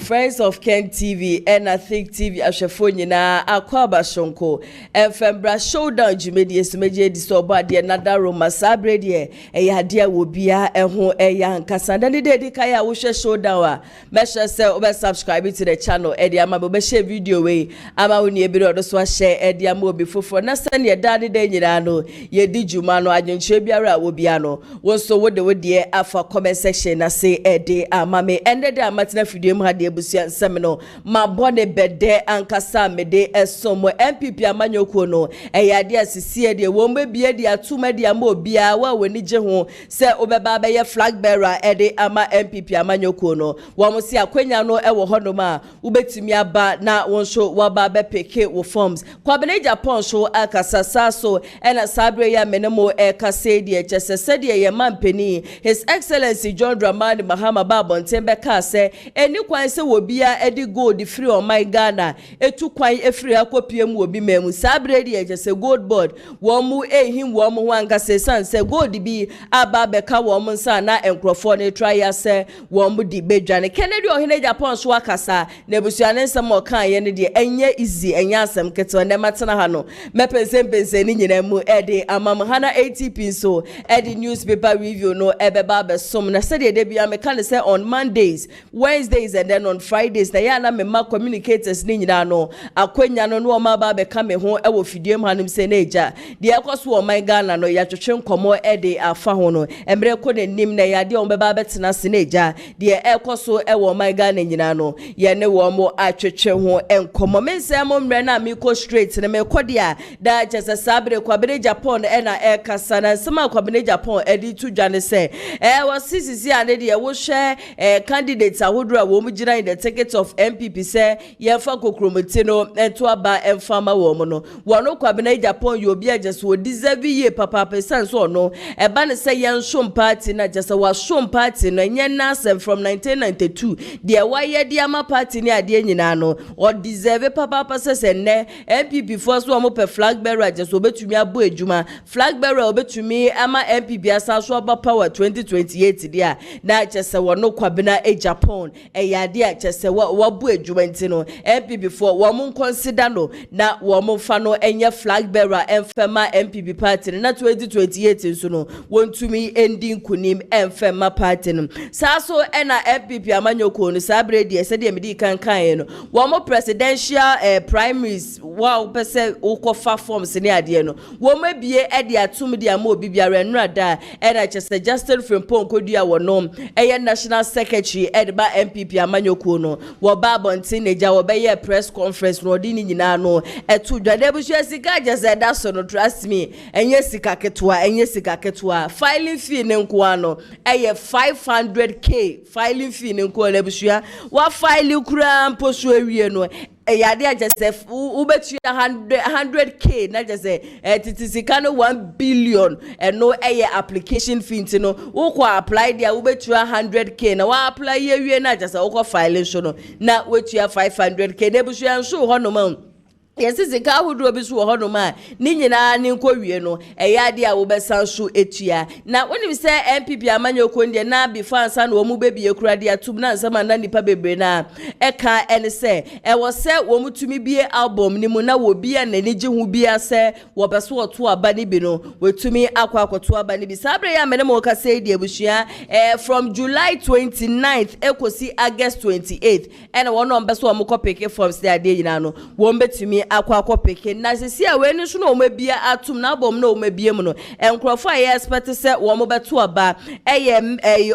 Friends of Ken TV and I think TV ashefoni na akwaba shonko enfembra showdown jumedi sumeje disoba de another room masabre de eya de wobia eho eya nkasanda ne de kaya wo hwe showdown a mesha se obe subscribe to the channel e de ama be share video we ama woni ebire odo so share e de ama obi fofo na se ne da ne de nyira no ye di juma no agenche biara wobia no wo so wo de afa comment section na say e de ama me ende de amatina video mu hade ebusia nsem no ma bone bede ankasa mede esomo NPP amanyoko no eyade asisi de wo mbebie de atuma de ama obia wa wani je ho se obeba ba ye flag bearer ede ama NPP amanyoko no wo mo si akwanya no ewo hono ma ubetimi aba na wonso waba be peke wo forms kwabene Japan so akasasa so ena sabre ya menemo kase de chesese de ye mampeni His Excellency John Dramani Mahama Babontembe ka se eni kwan se wobia edi gold free on my Ghana etu kwan efree akopie mu obi memu sabre de chese gold board wo mu ehim wo mu wanga se san se gold bi aba beka wo mu san na enkrofo ne try ya se wo mu di bedwane Kennedy ohene Japan so akasa na ebusuane nsem okan ye ne de enye easy enya asem keto ne matena ha no mepense ni nyina mu ede amam hana ATP so ede newspaper review no ebeba besom na se de bia me kan say on Mondays, Wednesdays and then on Fridays na ya na me ma communicators ni nyina no akwanya no no ma ba be ka me ho e wo fidie mu hanim se na eja de ekoso o my Ghana no ya twetwe nkomo ede afa ho no emre ko ne nim na ya de o be ba betena se na eja de ekoso e wo my Ghana nyina no ye ne wo mo atwetwe ho enkomo me se mo mre na me ko straight na me ko dia da jese sabre kwabere Japan e na e kasa na nsema kwabere Japan edi tu dwane se wo sisi ane de wo hwe candidates ahodro a wo mu gira in the ticket of NPP se ye fa kokromoti no ento aba emfama wo mu no wono kwabere Japan yo bi agese wo deserve ye papa percent so no e ba ne se ye nshom party na jese wa shom party no nye nasem from 1992 de wa ye de ama party ni ade nyina no o deserve papa percent ne NPP for so mo pe flag bearer jese obetumi abo ejuma flag bearer obetumi ama NPP asa so aba power 2028 dia na jese wono kwabena Japan eyade a jese wo bo ejuma ntino NPP for wo mo consider no na wo mo fa no enye flag bearer emfema NPP party na 2028 nso no wontumi ending kunim emfema party no saso ena NPP amanyoko no sabre de ese de medi kankan no wo mo presidential primaries wow pese ukofa forms ni ade no wo mo bie ede atum de ama obi biara nrada ena chese Justin Frimpong kodua wo no eye national secretary edba NPP amanyoko no wo ba bontin eja wo be ye press conference no di ni nyina no etu dwade bu sika jese da so no trust me enye sika ketwa filing fee ne nko no eye 500k filing fee ne nko le busua wa file kura mposo awie no eyade ajese ubetu 100k na jese titisika no 1 billion no eye application fee ntino ukwa apply dia ubetu 100k na wa apply yewie na jese ukwa file so no na wetu 500k na busu anso ho no ma yesi ka hudu bi so ho no ma ni nyina ni nkowie no eyade a wo besanso etua na wonim se NPP amanyoko ndie na before ansa na wo mu bebi ekurade atum na nsama na nipa bebre na eka ene se wo se wo mutumi bie album ni mu na wo bia na ni hu bia se wo beso oto aba ni bi no wetumi akwakoto aba ni bi sabre ya mene mo ka se die busua from July 29th ekosi August 28th ene wo no beso wo mo kopeke forms de ade nyina no wo mbetumi akwa peke na sisi a we ni so na o mabia atum na bom na o mabie mu no enkrofo a ye expect se wo mo beto aba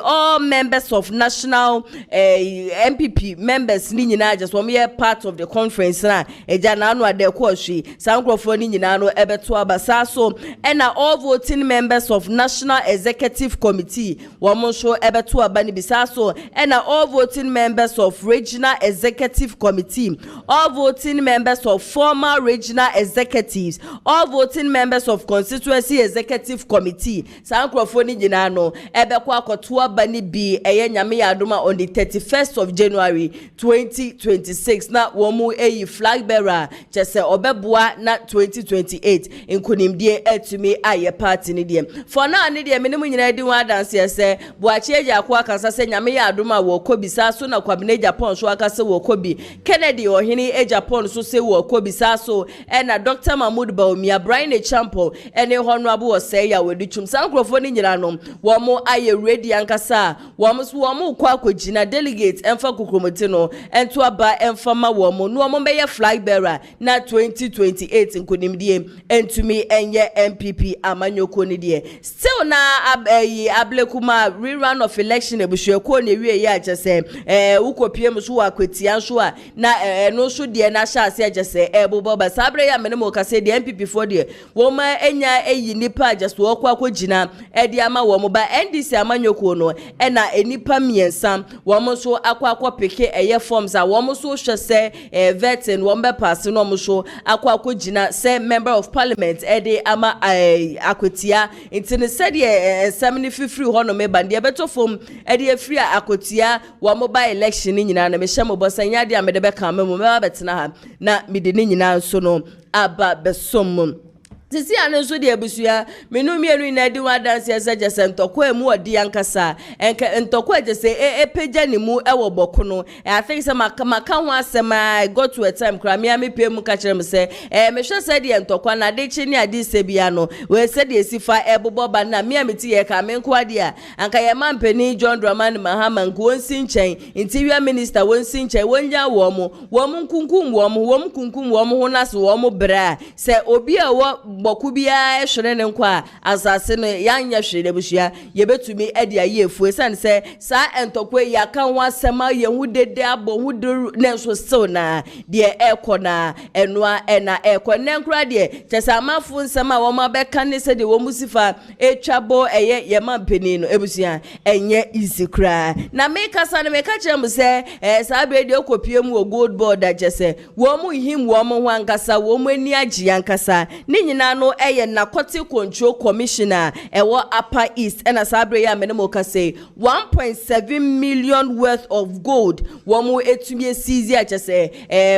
all members of national NPP members ni nyina just wo me part of the conference na eja na anu ade ko hwi sankrofo ni nyina no ebeto aba saso na all voting members of national executive committee wo mo so ebeto aba ni bisaso na all voting members of regional executive committee all voting members of former regional executives, all voting members of constituency executive committee. Sankrofoni jinano ebekwa kotua bani bi eye nyame yadoma on the 31st of January 2026 na womu eyi flag bearer chese obebua na 2028 inkunimdie etumi aye party ni die. For now ni die menimu nyina di wa dance yese buachi eja akwa kansa se nyame yadoma wo kobisa so na kwabene Japan so akase wo kobi Kennedy ohini e Japan so se wo kobisa so na Dr. Mahmoud Bawumia Brian Champo ene honorable osei ya wedutwum sankrofoni nyina no wo mo aye ready ankasa wo mo kwa akogina delegate emfa kokromoti no ento aba emfa ma wo mo no mo beye flag bearer na 2028 nkonimdie entumi enye NPP amanyoko ni die still na ablekuma rerun of election ebusueko ne wie ya agese ukopiem so akwetia so a na no so de na sha ase agese ebobo ba sabre ya menemo kase de NPP for de wo ma enya eyi nipa agese wo kwa akogina de ama wo mo ba NDC amanyoko no na enipa miensa wo mo so akwa peke eye forms a wo mo so hwese vetin wo mbe pass no mo so akogina say member of parliament de ama akwetia intine said ye 73 ho no me bande beto fom de afri akotia wo mo ba election nyina na me hye mo bosanya de amede be kan me mo me betena ha na mede ni nyina so no aba besom Sisi anonso de abusua menu mienu na di wadanse ese ntokwa emu odi ankasa enka ntokwa jese epeja ni mu ewo boko no I think say maka ho asem I got to a time kra me pem ka kire me say me hwe say de ntokwa na de chi ni ade sebia no we say de sifa ebobo ba na me ameti ye ka me nko ade a anka ye mampani John Dramani Mahama nko wonsi nchen interior minister wonsi nchen wonja wo mo nkunkum wo mo ho naso wo mo bra say obi a wo boku bia ehwere ne nkwa asase no yanya hwere bushia yebetumi ede aye efu esan se sa entokwa ya kan ho asema ye hu dede abo hu ne so still na de ekona enua ena ekona nkura de chesa amafu nsema wo ma beka ne se de wo musifa etwabo eye ye mampeni no ebusia enye izikra na me kasa na me ka kire mu se sa be de okopie mu gold board agese wo mu him wo mu ho ankasa wo mu ani agi ankasa ni nyina no eye narcotic control commissioner ewo upper east and asabre ya menemo ka say 1.7 million worth of gold womo etumi seize achese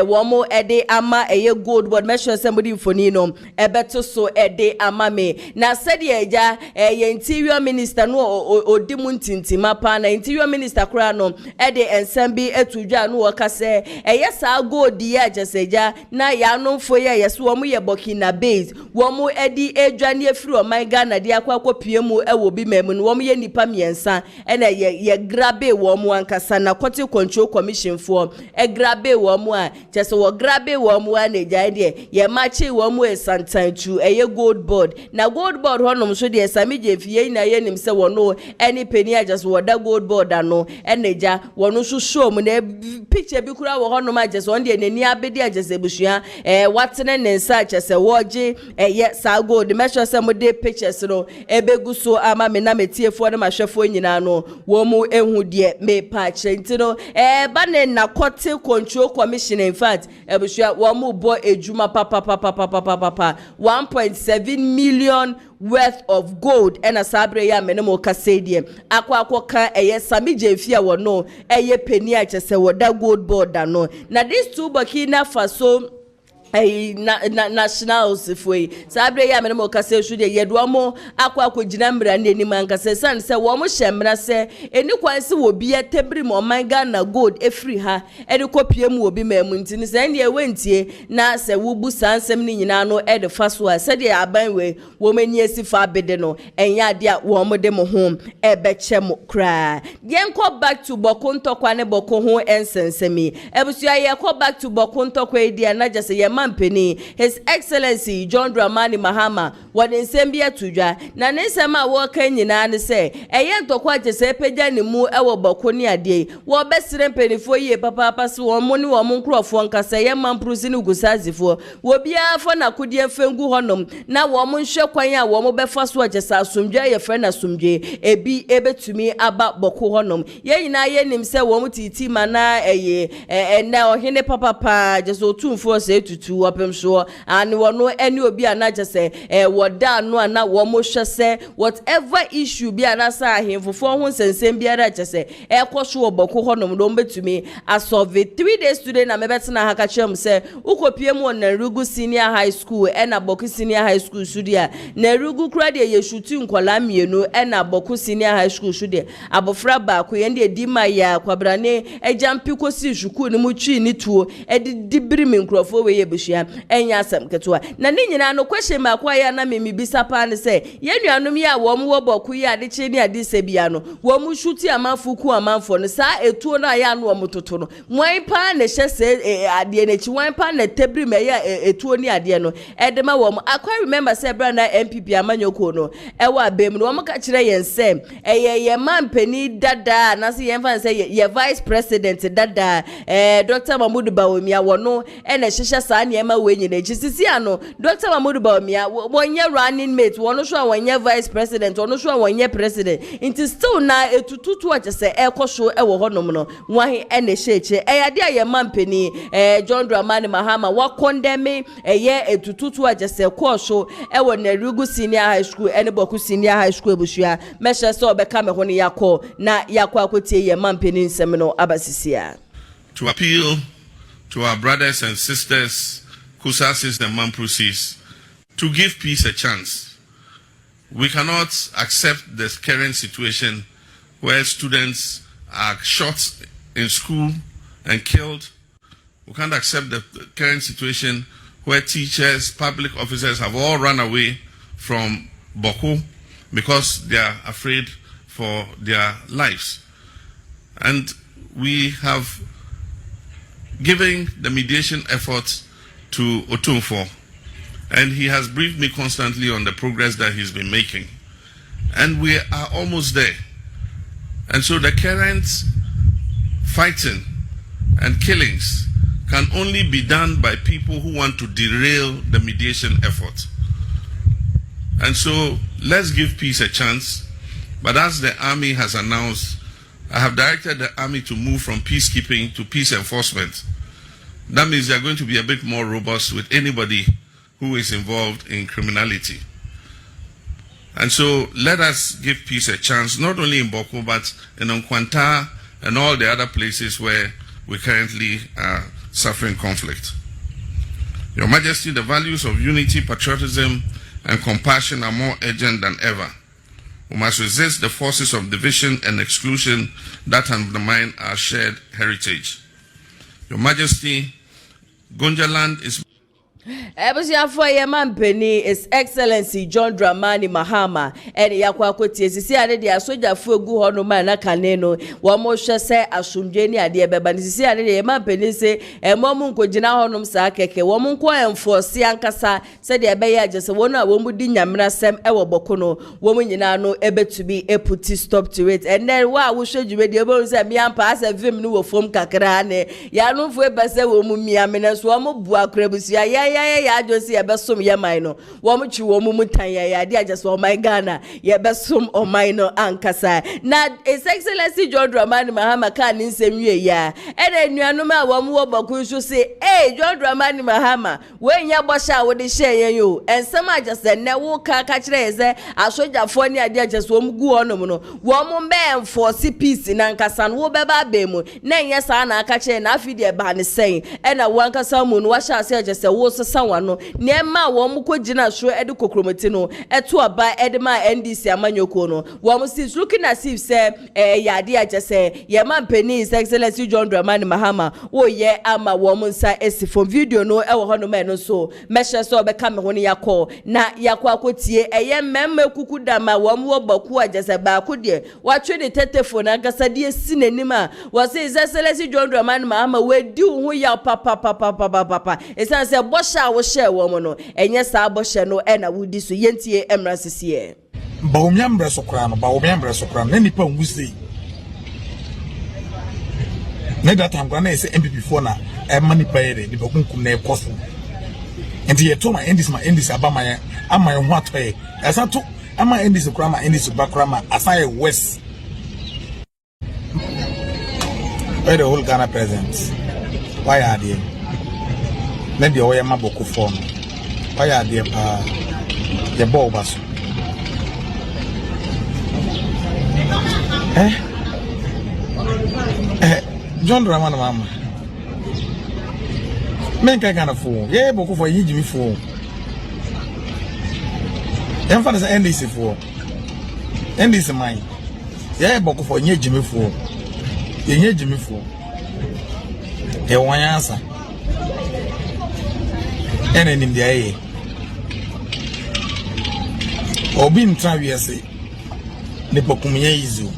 womo ede ama eye gold board make sure somebody foni no ebeto so ede ama me na said eja ye interior minister no odimu ntintima pa na interior minister kra no ede ensambi etudwa no ka say eye sa gold ya achese ja na ya no fo ye yeso womo ye Burkina base womo edi edwane efiri o man Ghana de akwa mu ewo bi memu no womo ye nipa miensa ena ye grabe womo ankasa na Court Control Commission for grabe womo a chese wo grabe womo a na gya de ye machi womo esantantu eye gold board na gold board honom so de sami je fie na ye nim se wono any penny just woda gold board ano ena gya wono so show mu na picture bi kura wo honom a just won de nani abedi a just ebusua watene ne nsa chese woje ye sa gold measure some day pictures no ebegu so ama me na metiefo na mahwefo nyina no wo mu ehu de me pa chentino ba ne na Court Control Commission in fact ebusua wo mu bo ejuma papa 1.7 million worth of gold and asabre ya menemo kasedie akwa ka eye samije fia wo no eye penny a chese wo da gold board no na these two Burkina Faso nationals foi sabre ya menemo kase shu de yedomo akogina mbra ne ni mankase san se wo mo hyemra se eni kwanse wo bia tebri mo man Ghana gold efri ha eni kopie mu obi mamu ntini se ne ewentie na se wo bu sansem ni nyina no e de faso a se de aban we wo mani asifa bede no enya ade a wo mo de mo ho e beche mo kra yenko back to Bawku ntokwa ne Bawku ho ensensemi ebusua ye ko back to Bawku ntokwa e dia na jase ye mampeni His Excellency John Dramani Mahama wade nsembia tudwa na nsema wo kan nyina ne se eye ntokwa jese pegya ne mu ewo Bawku ne ade wo besire mpenifo ye papa se wo mo ne wo nkrofo nkasa ye mamprosi ne gusazifo wo bia fo na kodie fengu honom na wo mo nhwe kwan a wo mo befa so jesa asomdwa ye fre na asomdwe ebi ebetumi aba Bawku honom ye nyina ye nim se wo mo titi mana eye na ohene papa jeso tumfo se tutu 22 wapem so and wono any obi anaje say woda no ana wo mo hwe say whatever issue bi anasa ahemfofo ho nsensem biara che say ekoso oboko honom do mbetumi asolve 3 days today na mebetena ha ka chem say ukopie mu na Rugu Senior High School na Bawku Senior High School sudia na Rugu kra de ye shuti nkola mienu na Bawku Senior High School sudia abofra Bawku ye de dima ya kwabrane ejampi kosi shuku ni mu twi ni tuo dibiri mi nkrofo we ye buhia enya asem ketoa na ni nyina no question ma kwa ya na memi bisa pa ne say ye nuanom ya wo mu wo Bawku ya de che ni ade sebia no wo mu shuti amanfuku amanfo no sa etuo na ya no wo mutoto no mwan pa ne hye se ade ne chi wan pa na tebiri me ya etuo ni ade no edema wo mu akwa remember say bra na NPP amanyoko no ewa abem no wo mu ka kire yen sem ye mampani dada na se yen fan say ye vice president dada Dr. Mahmoud BAWUMIA wono na hyehyɛ saa ne ma we nyina chisisi ano Dr. Mahmoud BAWUMIA wonye running mate wono so wonye vice president wono so wonye president inti still na etututu a se ekoso ewo honom no wahe na hyeche ade a ye mampani John Dramani Mahama wa condemn ye etututu a se koso ewo na Rugu Senior High School ene Bawku Senior High School bushua mesha so obeka me ho ne yakọ na yakọ akotie ye mampani nsem no abasisia to appeal to our brothers and sisters, Kusasis and Mampusis, to give peace a chance. We cannot accept this current situation where students are shot in school and killed. We can't accept the current situation where teachers, public officers have all run away from Bawku because they are afraid for their lives. And we have giving the mediation efforts to Otumfo, and he has briefed me constantly on the progress that he's been making. And we are almost there. And so the current fighting and killings can only be done by people who want to derail the mediation effort. And so let's give peace a chance. But as the army has announced, I have directed the army to move from peacekeeping to peace enforcement. That means they are going to be a bit more robust with anybody who is involved in criminality. And so let us give peace a chance, not only in Bawku, but in Nkwanta and all the other places where we currently are suffering conflict. Your Majesty, the values of unity, patriotism, and compassion are more urgent than ever. We must resist the forces of division and exclusion that undermine our shared heritage. Your Majesty, Gonjaland is Ebusiafo ye mampeni His Excellency John Dramani Mahama ene yakwa kotie sisi ade de asojafo egu ho no ma na kane no wo mo hwe se asomdwe ni ade beba ni sisi ade ye mampeni se emom nkogina ho nom sa keke wo mo nko enforce ankasa se de ebe agese wo no a wo mu di nyamena sem ewo Bawku no wo mu nyina no ebetubi eputi stop to it and then wa wo hwe dwume de ebe se miampa asa vim no wo fom kakra ne ya no fu ebese wo mu miamena so wo mo bu akrabusia ya josi ya besom ya maino wo mu chi wo mu mutan ya de agese wo mai Ghana ya besom o maino ankasa na His Excellency John Dramani Mahama ka ni nsem wie ya ene nuanom a wo mu wo Bawku so se John Dramani Mahama we nya bosha wo de hye yen yo ensem agese ne wo ka kire yeze asojafo ni ade agese wo mu gu onom no wo mu be enforce peace na ankasa no wo beba ba mu na nya sa na aka kire na afidi e ba ne sen ena wo ankasa mu no wa sha ase agese wo sawano nema wo mu kogina so ede kokromoti no eto aba ede ma NDC amanyoko no wo mu is looking as if say yade agese ye mampeni His Excellency John Dramani Mahama wo ye ama wo mu nsa esifo video no e wo ho no me no so meshe so be ka me ho ne yakọ na yakọ akotie eye mmemme kuku dama wo mu wo Bawku agese ba ko de wa twe de tetefo na gasa de esi nanim a wo say His Excellency John Dramani Mahama we di ho ya papa esan say bosha wo share wo mo no enye sa bosha no e na wudi so yentie emra sisiye BAWUMIA mbre sokra no BAWUMIA mbre sokra na nipa nwuse ne data ngwa na ese NPP fo na e manipa yere di bokunkum na ekoso enti ye to ma endis abama ye ama ye ho atoye esa to ama endis kra ma endis bakra ma asaye west where the whole Ghana present why are they na de oye maboko form oya de pa ye ball baso John Draman mama men ka kana fo ye boko for yi jimi fo em fa say NDC fo NDC mine ye boko for nye jimi fo ye nye jimi fo e wanyansa ene nim dia ye obi ntra wiase ne pokumye izu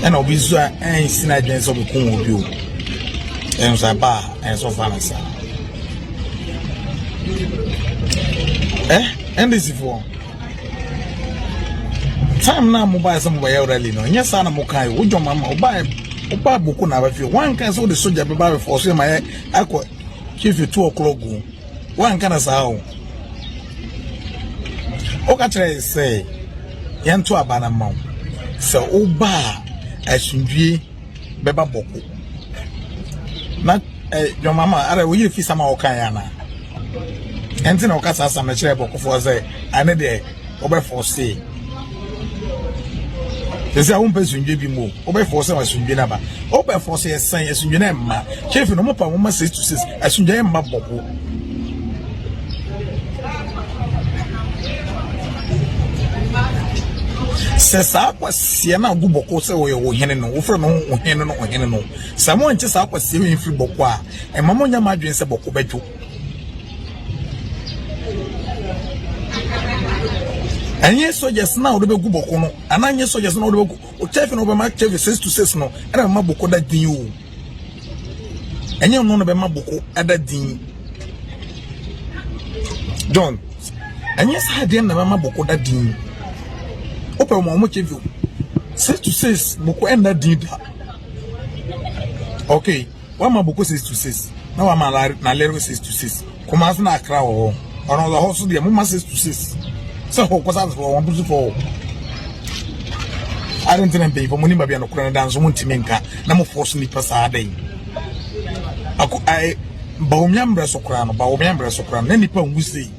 ena obi zu en sina dwen so bekun obi o en so ba en so fa na sa NDC for time na mobile some boy rally no nya sa na mo kai ojo mama oba boku na ba fi one kan so the soldier be ba for so my akọ chief 2 o'clock go one kan sa o ka try say yan to abana ma so oba asundue beba boku na your mama ara we fi sama o kan ya na enti na o ka sa sama kire boku for say ane de oba for say ese a umpe asundue bi mo oba for say asundue na ba oba for say san asundue na ma chief no mo pa mo 6 to 6 asundue ma boku sesa akwase na aguboko se wo ye wo hene no wo fre no wo hene no samo nche sa akwase we mfiri boko a emamo nya madwen se boko bedwo anye soldiers na wo be guboko no ananye soldiers na wo be o chef no be ma chef 6 to 6 no era ma boko da din o anye no be ma boko ada din John anye sa de na ma boko da din open mo chevu 6 to 6 boko enda dida okay wa ma boko 6 to 6 na wa ma na lero 6 to 6 kuma na akra wo ono the house de mo ma 6 to 6 so ko sa for one busu for I don't think be for money ba bia no kura na dan so mo ntimenka na mo force ni pasa adai ako ai bawumia mbre so kura na nipa nwuse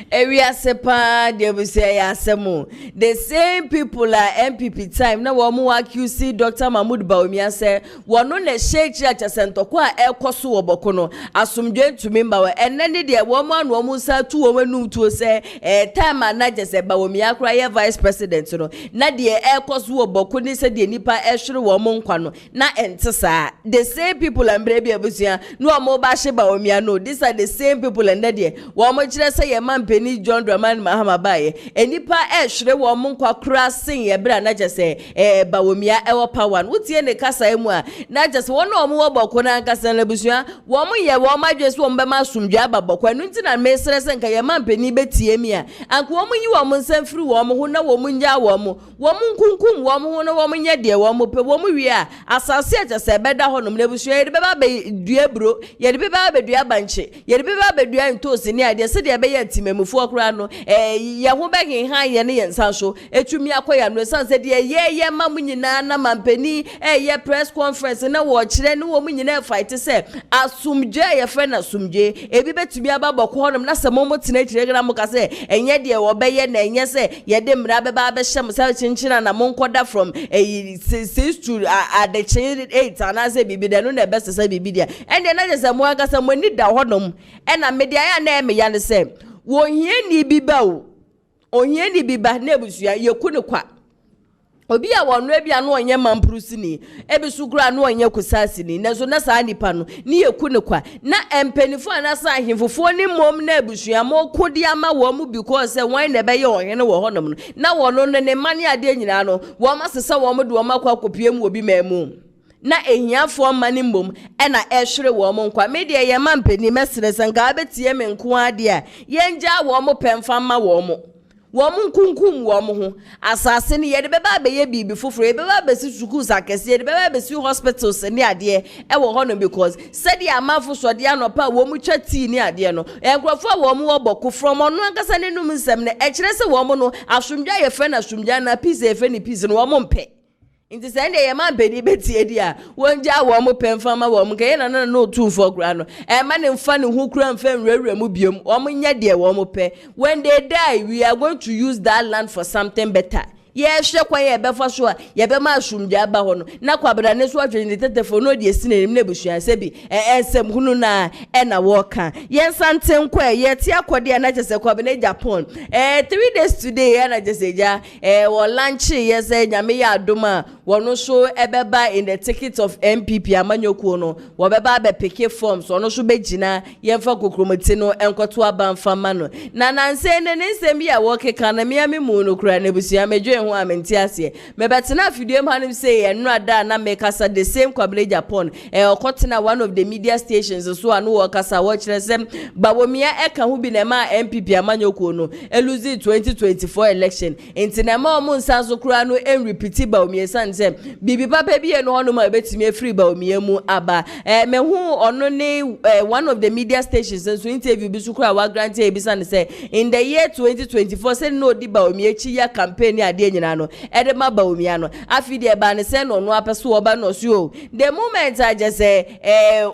area sepa de we say Asɛm the same people are NPP time na wo mo accuse Dr. Mahmoud Bawumia say wono na shake church sentoko a ekoso wo boko no asomdwe ntumi mba enene de wo mo anu mo sa tu wo manum tu say time na jese Bawumia kra ye vice president no na de ekoso wo boko ni se de nipa ehwere wo mo nkwa no na entesa the same people ambre bia busia no mo ba hye Bawumia no these are the same people and de wo mo kire say ye man ni John Draman Mahama baye enipa ehwere wo mo nkwa kra sin ye bra na jese Bawumia ewo power wutie ne kasa emu a na jese wo no mo wo boko na kasa na busua wo mo ye wo ma dwese wo mbema asumdwa ababoko anu nti na mesere se nka ye mampeni betie mi a anko wo mo yi wo mo nsam firi wo mo ho na wo mo nya wo mo nkunkum wo mo ho na wo mo nya de wo mo pe wo mo wi a asase jese beda ho no na busua ye de beba be dua bro ye de beba be dua banche ye de beba be dua ntosi ni ade se de be ye timemu okra no ye ho begin han ye ne yensa so etumi akoya no sanse de ye mamunyina na mampeni ye press conference na wo kire ne wo munyina fight se asumje ye fe na asumje ebi betumi ababoko honom na se momo tena kire gra mo ka se enye de wo be ye na enye se ye de mra be ba be hyem se chinchina na monkoda from 6 to the chain 8 ana se bibi de no na best se bibi de ende na je se mo aka se mo ni da honom e na media ya na eme ya ne se wohieni biba o ohieni biba na ebusua yekune kwa obi a wonu ebia no onye mampurusini ebisukura no onye kusasini nazo na saa nipa no ni yekune kwa na empenifo anasa ahimfofo ni mom na ebusua mo kodi ama wo mu because wan na be ye ohene wo honom no na wono ne mane ade nyina no wo masesa wo mo de wo makwa kopiem obi mamu na ehiafo mani mbom na ehwere wo mo nkwa media ye mampeni mesere sanka abetie me nko ade a yenja wo mo pemfa ma wo mo nkunkum wo mo ho asase ne ye de beba be ye bibi foforo ye beba be si schools akese ye de beba be si hospitals ne ade e wo ho no because said ya amafo so de anopa wo mu twati ni ade no enkrofo wo mo wo boko from ono ankasa ne num nsem ne e kire se wo mo no asomdwa ye fe na asomdwa na peace ye fe ni peace no wo mo mpe Inti sende ye man pedi beti edia wonja wo mo pemfama wo mo ke na no tu for kura no e ma ne mfa ne hu kura mfa nwrewre mu biom wo mo nya de wo mo pe when they die we are going to use that land for something better. Yes, shekwa ye befa so ye be ma asumdwa aba ho no na kwabra ne so atwe ne tetefo no de esi na nebusua se bi ensem hunu na na wo ka ye santen kwa ye ti akode na chese kwabena Japan 3 days today na chese ja wo lunch ye se nyame ya adoma wono so ebeba in the ticket of NPP amanyoku no wo beba be pick forms wono so begina ye mfa kokromoti no enkoto aba mfa ma no na nanse ne nsem ya wo keka na me mu no kura nebusua medwe ho amentiase me betena afidie hanim say enrada na mekasa the same kwabena Japan okotena one of the media stations so anu okasa wo kiresem BAWUMIA eka hu bi na ma NPP amanyoku no eluzi 2024 election entina ma omo nsanso kura no repeat BAWUMIA sanse bibi papa bi eno hono ma betimi afiri BAWUMIA mu aba me hu ono ne one of the media stations so interview bi sukura wa grant e bi san say in the year 2024 say no di BAWUMIA chi ya campaign ade nyina no edema BAWUMIA no afide ba ne say no apeso oba no so the moment I just say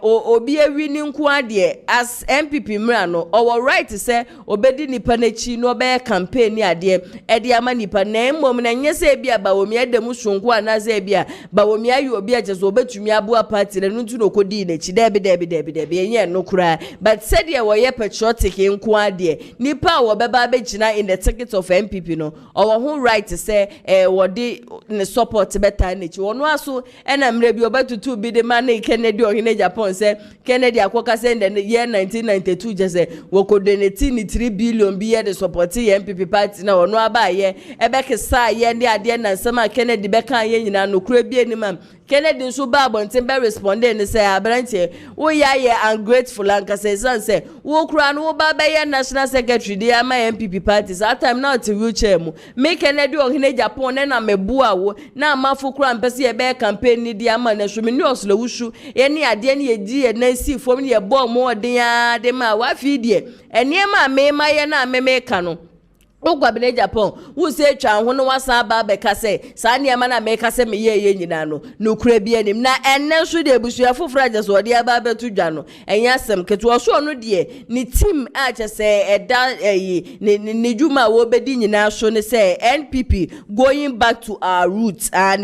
obi awi ni nko ade as MPP mra no our right say obedi nipa na chi no be campaign ade ede ama nipa na mmom na nyese bia BAWUMIA dem sonko anaze bia BAWUMIA yo obi ajeso obetumi aboa party na ntu no kodi na chi debe enye no kura but said ye wo ye patriotic nko ade nipa wo beba begina in the ticket of MPP no our who right to say wodi ne support better na chi wono aso na mre bi obetutu bi de man Kennedy ohine Japan say Kennedy akoka say in the year 1992 just say wo ko donate ni 3 billion bi ye de support MPP party na wono aba ye ebekesa ye ne ade na nsema Kennedy beka ye nyina no kura bi enimam Kennedy nso ba abonten be responding ne say abrantie wo ya ye ungrateful anka say say wo kura no wo ba be ye national secretary de ama MPP parties that time now to wheelchair mu me Kennedy ohine Japan na mebua wo na amafo kura mpese ye be campaign ni de ama na so me news lo wushu ye ne ade ne ye di ye na si fom ne ye bo mo odin a de ma wa fi die eniema me ma ye na me ka no Ogwabena Japan wo se twa ho no wasa ba be ka se sa ne ma na me ka se me ye nyina no no kura bi anim na enne so de busua fofora je so de aba betu dwa no enya asem keto so no de ni team a che se eda ni juma wo bedi nyina so ne se NPP going back to our roots and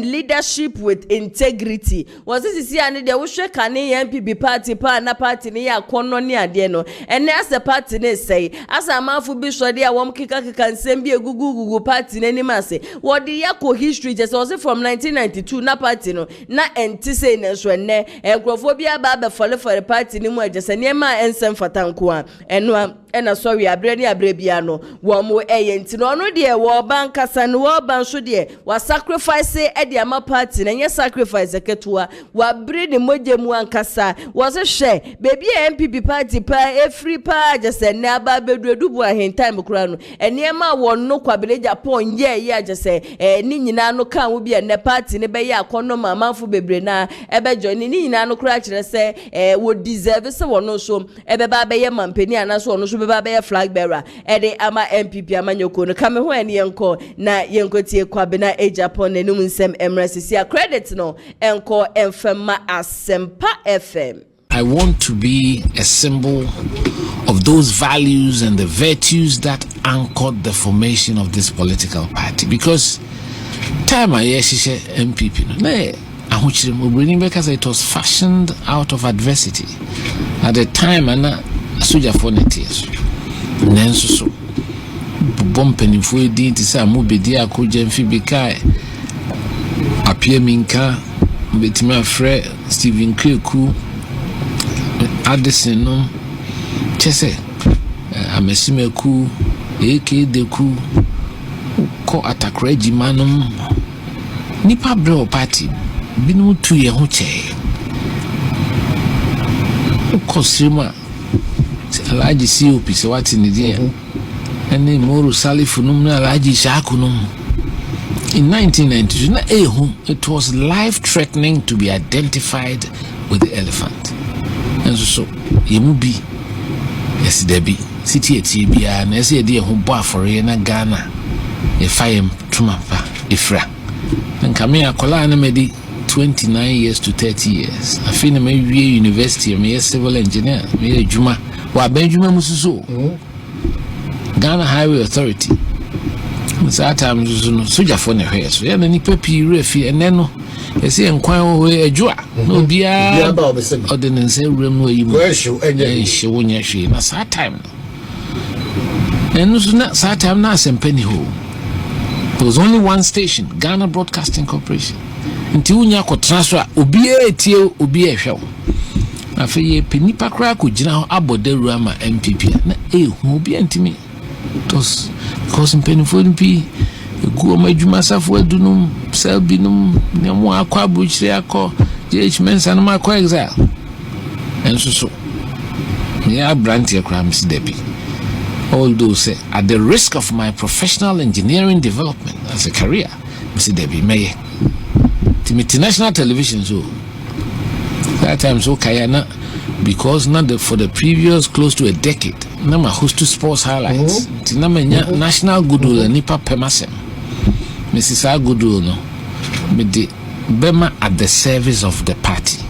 leadership with integrity was this see ane de wo hwe ka ne NPP party pa na party ne ya kono ne ade no enne as a party ne say asa mafu bi so de a wom kika nsem bi egugugugu party n'anim ase wo de yakọ history just was from 1992 na party no na enti say na so enne ekrofo bi aba be for party ni mu agese ne ma ensem fatanko a eno ena sorry abre bia no wo mo enti no no de wo ban kasa no wo ban so de wa sacrifice e de ama party na nye sacrifice ketua wa bre de mogemu ankasa wo se hwe baby MPP party pa every pa agese ne aba bedu ahen time kura no eniema wonno kwabena Japan ye agese ni nyina no kan wo bia ne party ne be ya akono mamanfo bebre na ebe join ni nyina no kura kire se wo deserve se wonno so ebe ba be ye mampani anaso wonno so be ba be flag bearer ede ama MPP amanyoko no kame ho ene yenko na yenkotie kwabena Japan enum nsem emrasisi a credit no enko emfema Asempa FM. I want to be a symbol of those values and the virtues that anchored the formation of this political party. Because time I hear MPP, because it was fashioned out of adversity. At the time, I soldier for tears. Nenso bumping for a deed to say, Mubidia could Jemfibikai appear minka, Betima Fred, Stephen Kirku. Addison no chese amesimeku deku ko atakra jimanum nipa bro party binu tu ye ho che ko sima alaji COP se wati ni dia ene moru salifu num na alaji shaku num in 1992 na it was life threatening to be identified with the elephant. And so yemubi yes debi city etibia na ese de ho bo afore na Ghana e fire tumapa ifra And Kamia Kola made 29 years to 30 years. I feel me university, me a civil engineer, me a Juma. Wa Benjamin Mususu. Ghana Highway Authority. That time soja for the hair. So yeah, any pepi refi and then you see inquire away a jua. No beer ordinance room where you show and show when you see. That's that time. And no not that time now some penny hole. There was only one station, Ghana Broadcasting Corporation. Until you could transfer Ubia Tio Ubia show. I feel ye penny pakra could jina about the Rama NPP. Na who be anti me. Tos because in penny for be go my jumasa for dunum, sell binum, nemo aqua butch reaco, JH Mens and my co exile. And so. Yeah, brandy crams Debbie. Although say at the risk of my professional engineering development as a career, Mr. Debbie May. International television so that time so Kayana because not for the previous close to a decade. Nama host to sports highlights. Tinama national goodwill nipa pemasem. Mrs. Goodwill no. Me de Bema at the service of the party.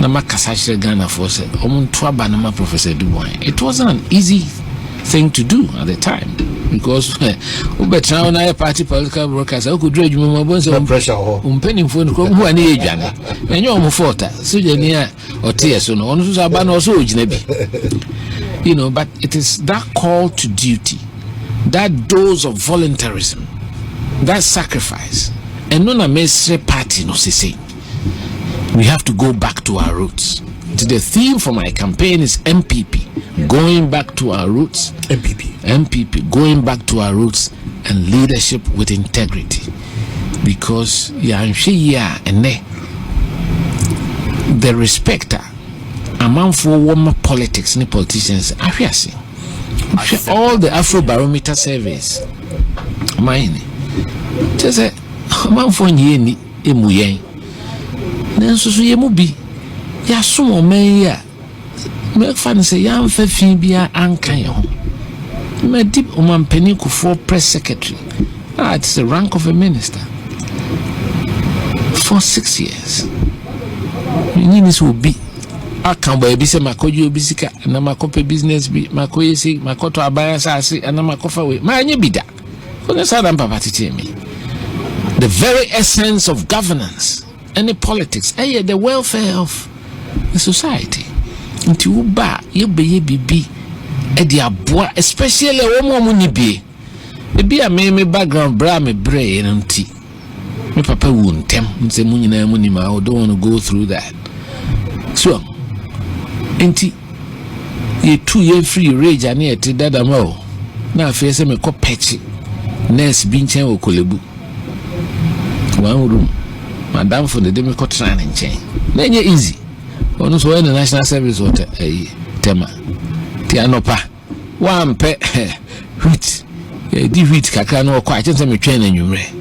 Nama Kasachre Ghana for say Omun Twaba Nama Professor Dubois. It wasn't an easy thing to do at the time because Ubetra na party political broadcaster who could drag you more pressure penny phone who are near Jana and you're more forta so near or tears on Saban or so you know, but it is that call to duty, that dose of voluntarism, that sacrifice, and none a mesre party no say we have to go back to our roots. The theme for my campaign is MPP, going back to our roots. MPP, going back to our roots and leadership with integrity. Because the respecter among for woman politics and politicians, all the Afro Barometer surveys, mine, just a among for ye emuyen. Then so you be. Ya sumo me ya me fan say ya mfa bia ankan ye ho me dip omampani for press secretary it's the rank of a minister for 6 years ni this will be akan ba bi se makojo bi sika na makope business bi makoye si makoto abaya sase na makofa we ma anye bida ko say dan papa tete me the very essence of governance any politics the welfare of the society into uba ye bibi e di aboa especially wo ni bi e bi a me background bra me brain nti me papa wu ntem nse mu nyina mu ni ma I don't want to go through that so nti ye two year free rage ani eti dada ma o na afi se me ko pechi nurse bi nchen o kolebu one room madam for the dem ko tran nchen na nye easy ono so na national service water tema ti anopa one pe wheat di wheat kakra no kwa chense me twen na nwumre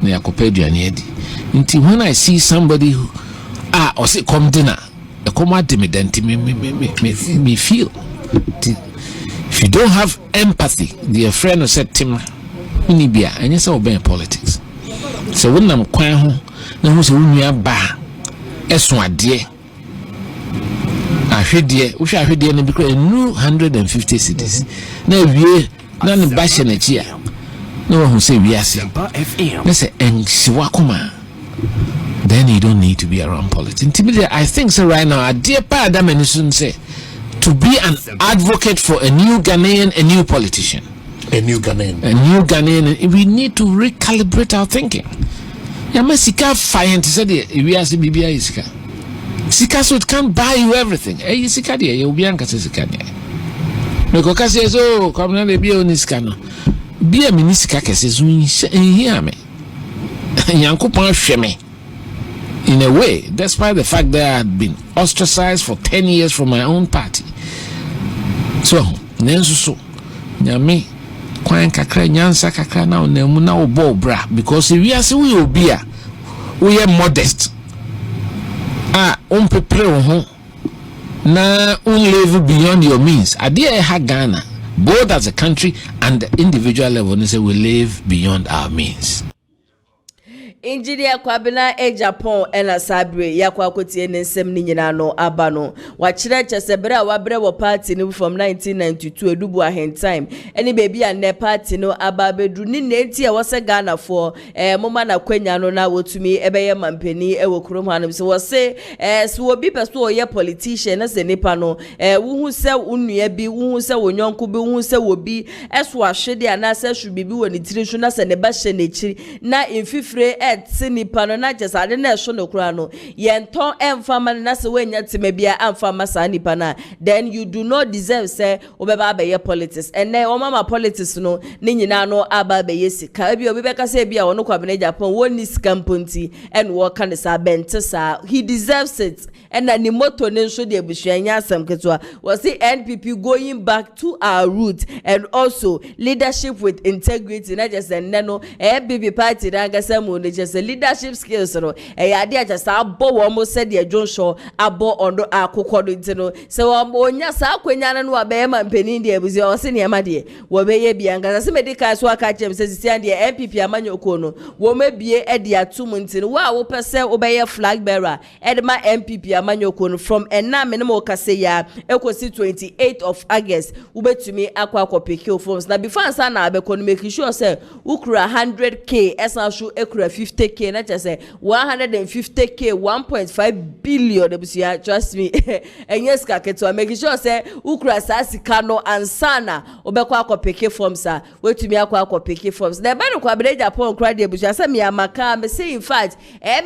na yakopa aduane adi nti when I see somebody who or say come dinner e come adimidenti me feel if you don't have empathy the friend said tim ni bia enye say oben politics so when am kwan ho na hu se wunua ba eso ade ahwedie wo hwa ahwedie no bi kra 150 cities na wie na ne ba hye na chi a na wo hu se wi ase na se ensiwa kuma then you don't need to be around politics. I think so right now a dear pa Adam and say to be an advocate for a new Ghanaian, a new politician, a new Ghanaian, we need to recalibrate our thinking. Yamasika find said we are Bibia Isika. Sika so it can't buy you everything. Hey, Sika dear, you'll be anka Sika. No Cocas says, oh, come on, be on this cano. Be a minisika says, we hear me. Yanko Sheme. In a way, despite the fact that I had been ostracized for 10 years from my own party. So, Nenso, Yami, Kwan Kakra, Nyansa Kakra, now Nemuna Bo Bra, because if we are so we will be we are modest. Prepare na live beyond your means. Adia ha Ghana, both as a country and the individual level, we live beyond our means. Engineer KWABENA AGYAPONG ena sabre yakwa kotie ne nsem ni nyina no aba no wachire chesebere a wabre wo party ni from 1992 edubu ahen time eni baby a ne party no aba bedru ni nenti e wose Ghana for moma na kwanya no na wotumi ebeye mampani e wo krom hanom so wose so obi peso ye politician na se nipa no wuhu se unua bi wuhu se wonyonko bi wuhu se wobi eso ahwede anase hwebibi woni tiri so na se ne ba hye n'echiri na infifre nipa no na just ade na so no kura no yenton emfama na se wenya time bia amfama sa nipa na then you do not deserve say obeba abaye politics and then o mama politics no ni nyina no aba abaye sika bi obi beka say bia wono KWABENA AGYAPONG woni sika mponti and work kan sa bentesa he deserves it and na ni moto ne nso de abusuanya asem ketwa was the NPP going back to our root and also leadership with integrity na just no baby party na gasa mu ne just leadership skills no ade a just abo wo mo said the Johnshaw abo ondo akokodo ntino se wo onya sa akwanya na no abaye mampani de abuzi o se ne ma de wo beye bia ngasa se medical so aka chem se sisi ande NPP amanyoko no wo mabie e de atum ntino wo pese wo beye flag bearer e de ma NPP amanyoko no from enam ne mo kase ya ekosi 28th of August wo betumi akwa pick forms na before ansa na abeko no make sure say ukura 100k esa shu ekura 50k na say 150k 1.5 billion ebusia trust me enyes ka keto make sure say ukura sasika no ansana obekwa akopeke forms a wetumi akwa pick forms na ba no KWABENA AGYAPONG kra de ebusia say me amaka me say in fact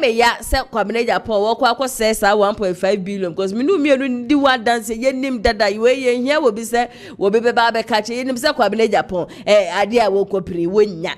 me ya say KWABENA AGYAPONG wokwa akose say 1.5 billion because me no mienu di one dance yenim dada we ye hia wo bi say wo be ba be ka che yenim say KWABENA AGYAPONG ade a wo kopri wonya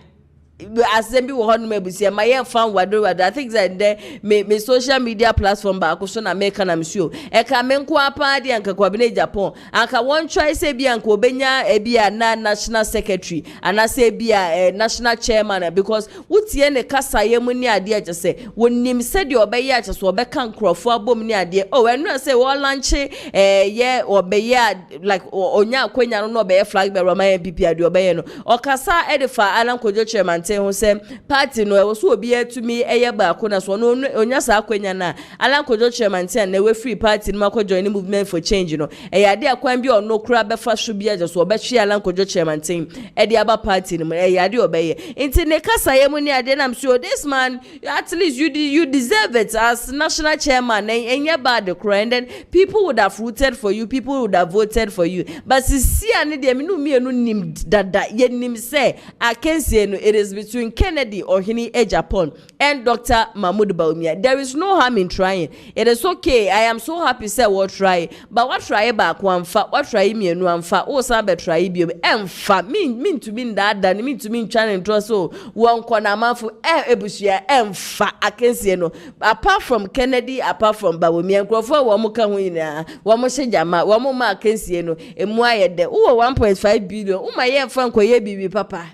Asɛm bi wo hono mabusia ma ye fan wado I think that me social media platform ba so na make na msuo e ka me nko apa de anka KWABENA AGYAPONG anka one choice e bi anka obenya e bi na national secretary anase bi national chairman because wutie ne kasa ye mu ni ade a se wonim se de obeye a so obeka nkrofo abom ni ade enu say wo launch ye obeye like onya akwanya no obeye flag bearer ma NPP ade obeye no okasa edifa alankojo chairman who say party no was so be to me Bawku na so no onya sa akwanya na alankojo chairman ten na we free party no makojo join movement for change no ade akwan bi ono kura befa so bi aje so obehwe alankojo chairman ten de aba party no ade obeye inti ne kasa ye mu ni ade na so this man at least you deserve it as national chairman and bad cry and then people would have rooted for you, people would have voted for you, but see ani de me no nim dada ye nim say akensie no it is between Kennedy or Hini AGYAPONG and Dr. Mahmoud BAWUMIA. There is no harm in trying. It is okay. I am so happy say what try. But what try back one fa what try me and one fa oh some try be emfa mean to mean that mean to mean channel trust so one corner man for ebusia emfa akensie no apart from Kennedy apart from BAWUMIA nkrofo wo mo ka ho ina wo mo hyejama wo mo ma akensie no emu ayede wo 1.5 billion wo ma ye mfa nkoye bibi papa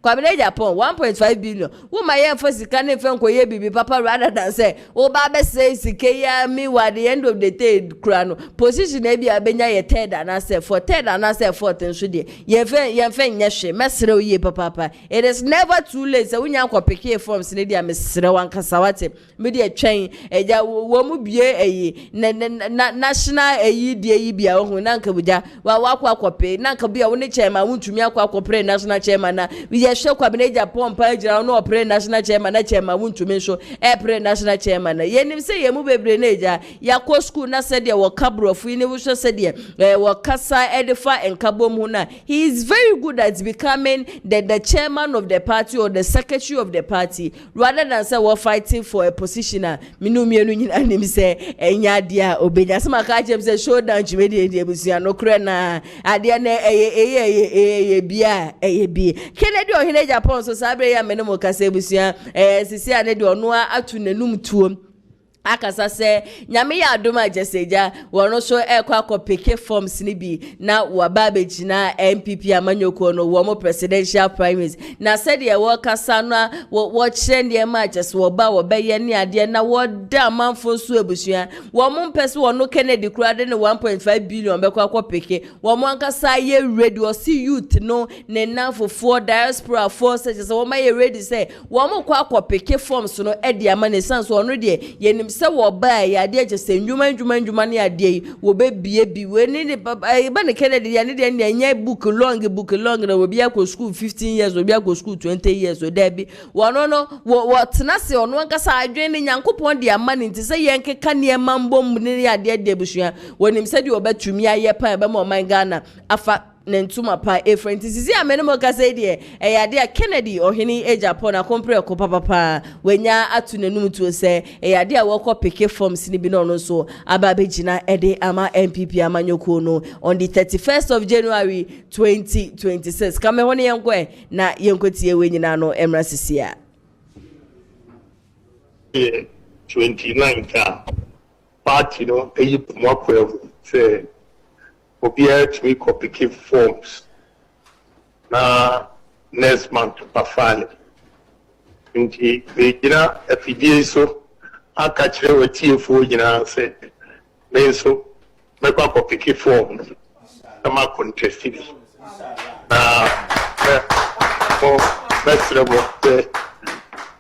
KWABENA AGYAPONG 1.5 billion. Who my year for Sikane Francoye bibi papa rather than say, oh Baba says Sikaya me at the end of the day crown. Position maybe a benya ye third and I say for third and I say fourth and should ye fen yeshe, mesro ye papa. It is never too late. So when you are picking forms, lady a Mr. Wan Kasawate, media chain, a womu be a national a ye dear be a Nanka Buja, while Wakwa Nanka be a only chairman, won't you me a national chairman. We show KWABENA AGYAPONG page no pre national chairman na chairman wuntu me so pre national chairman na ye nim say ye mu bebre na eja ya ko school na said ye wo kabrofu ni wo so said ye wo kasa edifa enkabom hu na he is very good at becoming the chairman of the party or the secretary of the party rather than say we fighting for a position na minu mienu nyina nim say enya dia obenya sama ka chem say showdown jimedi e busia no kre na ade na eye bia Kennedy or Hini AGYAPONG so sabre ya menemo kase busia sisi ane de ono atu nanum tuom akasa se nyame ya adoma ajeseja wono so ekwa akopeke forms ni bi na waba begina NPP amanyoko no wo mo presidential primaries na said ye wo kasa na wo chende ma just wo ba wo be ye ne ade na wo da manfo so abusua wo mo mpese wono Kennedy kura de ne 1.5 billion be kwa akopeke wo mo ankasa ye ready o see youth no ne nafo for diaspora forces wo ma ye ready say wo mo kwa akopeke forms no e de amane sans wono de ye se wo ba ya de agese ndwuma ne ade wo be bie bi we ne ba ne Kennedy ya ne de nya book long na wo bia ko school 15 years wo bia ko school 20 years o da bi wono no wo tenase ono ankasa adwen ne Nyankopon de amane nti se ye nkeka ne mambom ne ade de busua wonim se de obetumi aye pa be mo man Ghana afa nentuma pa efrent sisi amene mo kase de eyade a Kennedy ohini Japan akompre ko papa wenya atu nanum tuo se eyade a wokọ peke forms ni bi no so ababegina ede ama NPP amanyoko no on the 31st of January 2026 kame hone yenkwe na yenkotie wenyina no emra sisia 29 party no eyi pomakwa say Obia to me copy forms na next month pafale nti begina afidie so aka kire watiefo gina se menso mekwa copy forms ama contest na mesrebo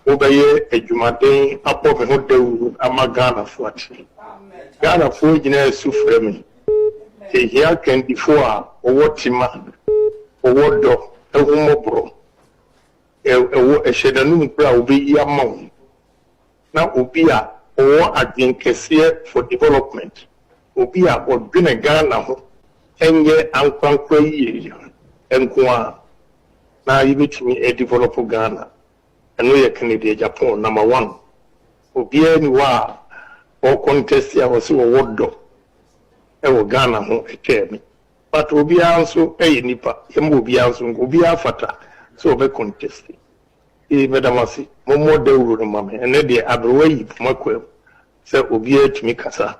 obaye ejumaden apo me ho dawu ama Ghana fuati Ghana fo gina sufre me here can before or tima or do a humobro a shedanum bra will be yamon. Now Obia or at the Incasia for development. Obia or been a Ghana and ye unquanquay and Kwa. Now you meet me a developer Ghana and we are Canadian Japan number 1. Obia ni wa or contest ya was a word do. Ewo Ghana ho etemi but obi anso nipa yemo obi anso obi afata so be contest e medamasi momo dawuru no mame ene de abrowayi pomakwa se obi atumi kasa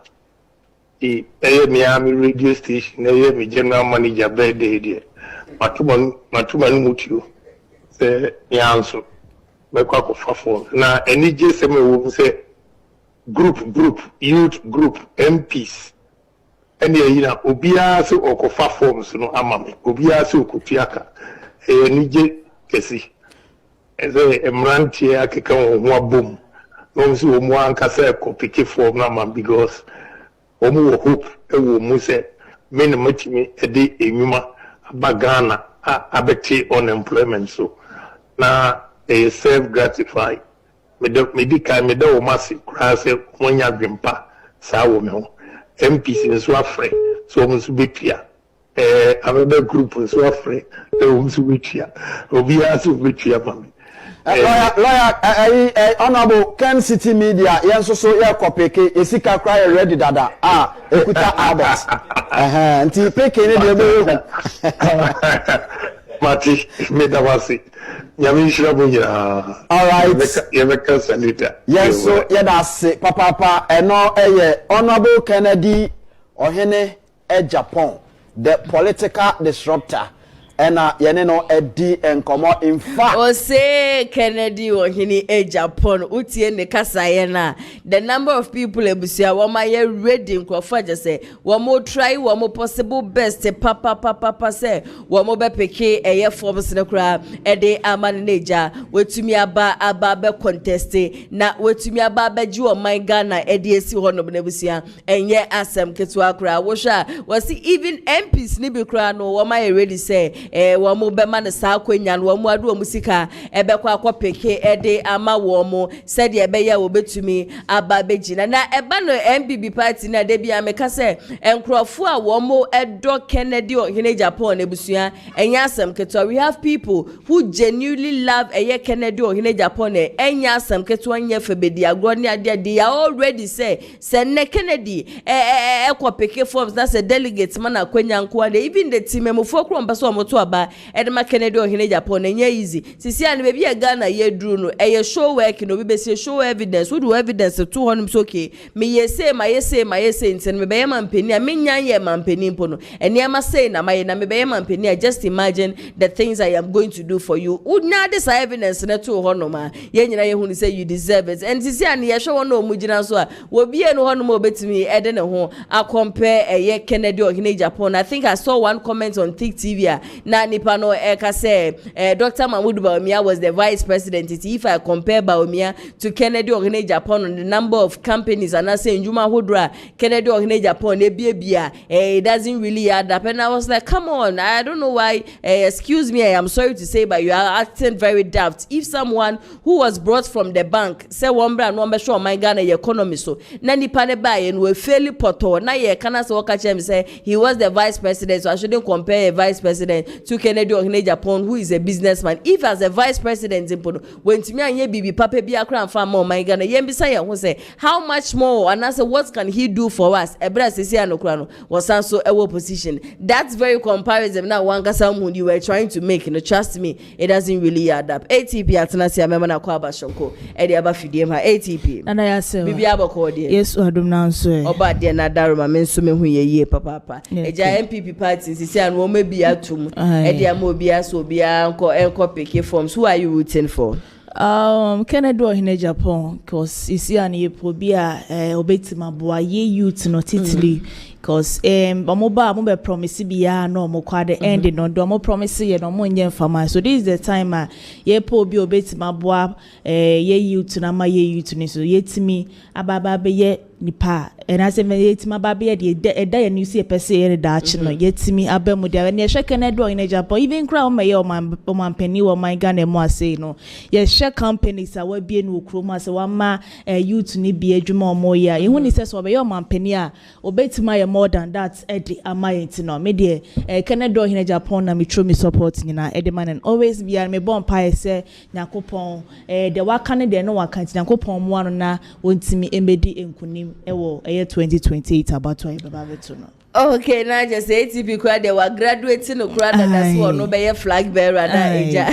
e Miami radio station mi general manager birthday de matuma no mutio se yanso be kwa ko fafo na eni je se me wo se group youth group MPs and yina obia so okofa forms no amame obia so okotuaka nije kesi eze emrantie akeka ho abom no so omo ankasa ekopike form na man because omo hope ewo mu se men matimi ede enwuma abagana abeti unemployment so na self gratify me da o masi kura se wonya gwempa sa wo me ho MPs in Swafre, so Musubitia, another group in Swafre, Musubitia, Obia Subitia, Mammy. Lawyer, Honorable Ken City Media, yes, so yeah, copy, a sick cry ready, Dada, Ekuta Abbas, and T.P. Kennedy, Mati, Medawasi. All right. Yes, so yeah, that's it. Papa, and no, Honorable Kennedy Ohene Japan, the political disruptor. And yeneno edi enkomo in fact o say Kennedy Ohene Japan utie ne kasa ye na the number of people ebusia wo ma ye ready nkrofo je say wo mo try wo mo possible best papa say wo mo be peke eye forms ne kra ede amane neja wetumi aba be contest na wetumi aba ji wo man Ghana ede esi ho no ebusia enye asem ketwa kra wo sha was even MPs ni bi kra no wo ma ye ready say wo mo be man sa akwanya no wo mo adu musika ebe kwa akopeke ede ama wo mo said ebe ya wo betumi aba begina na eba no NPP party na de bia meka se enkrofo a wo mo edo Kennedy Ohene Japan ebusua enya asem keto we have people who genuinely love Kennedy Ohene Japan enya asem keto anya febedi agro ne ade they are already say ne Kennedy ekopeke forms na say delegates man akwanya nko even the team emofo kro mpa so omoto aba edema Kennedy ohene Japan enye easy sisi an baby e Ghana ye duru no eye show work no be say show evidence we do evidence to honum so okay me ye say my say ntin me be ye mampeni a me nyan ye mampeni mpo no ene ama say na my na me be ye mampeni a just imagine the things I am going to do for you una this evidence na to honum a ye nyina ye hu say you deserve it and sisi an ye show no mu gina so a wo bie no honum obetimi ede ne ho a compare eye Kennedy ohene Japan. I think I saw one comment on Thick TV na nipa no ka say Dr. Mahmoud Bawumia was the vice president. If I compare Bawumia to Kennedy ohene Japan on the number of companies and I say Njuma Hodra Kennedy ohene Japan it doesn't really add up, and I was like, come on, I don't know why. Excuse me, I am sorry to say, but you are acting very daft. If someone who was brought from the bank say one brand one show my Ghana economy so na nipa ne buy and we fairly poto na ye kana say waka chem say he was the vice president, so I shouldn't compare a vice president to Kennedy ohene Japan who is a businessman. If as a vice president when to me anye bibi papa bi akra am more my Ghana yem bi say who say how much more and I say what can he do for us ebra sisi anokra no was also a position. That's very comparison now one kasa mu you were trying to make, you know, trust me it doesn't really add up. ATP atenasi amema na kwa bashonko e de aba fidie ma ATP na ya se bibi abako de yes adum na nso e oba de na daruma me nso me hu ye papa eja NPP party sisi an wo ma bi atum e de am obi aso obi enko pick forms. Who are you rooting for? Kennedy ohene Japan cause isi an ye probia obetima boa ye youth no titili cause omoba mo be promise bia no mo kwa the end no do mo promise ye no mo nye fama, so this is the time ye po obi obetima boa ye youth na ma ye youth ni so yetimi ababa be ye nipa and as me yetima baba ye de eda ye ni see pese ye da achi no yetimi abamu de na ye Kennedy ohene Japan even crown me ye o man penny o man Ghana mo ase no ye share companies a we bie no kroma se wa ma youth ni bie adwuma omo ya ye hu ni se so be ye o man penny a obetima ye more than that edi amayenti no me de Kennedy ohene Japan na me tro me support nyina edi man and always be me bon pa se nyakopon de waka ne de no waka nyakopon mo ano na wontimi emedi enkunim ewo 2028 about why baba beto no. Okay, now just ATP crowd they were graduating no crowd and that's what no be flag bearer na eja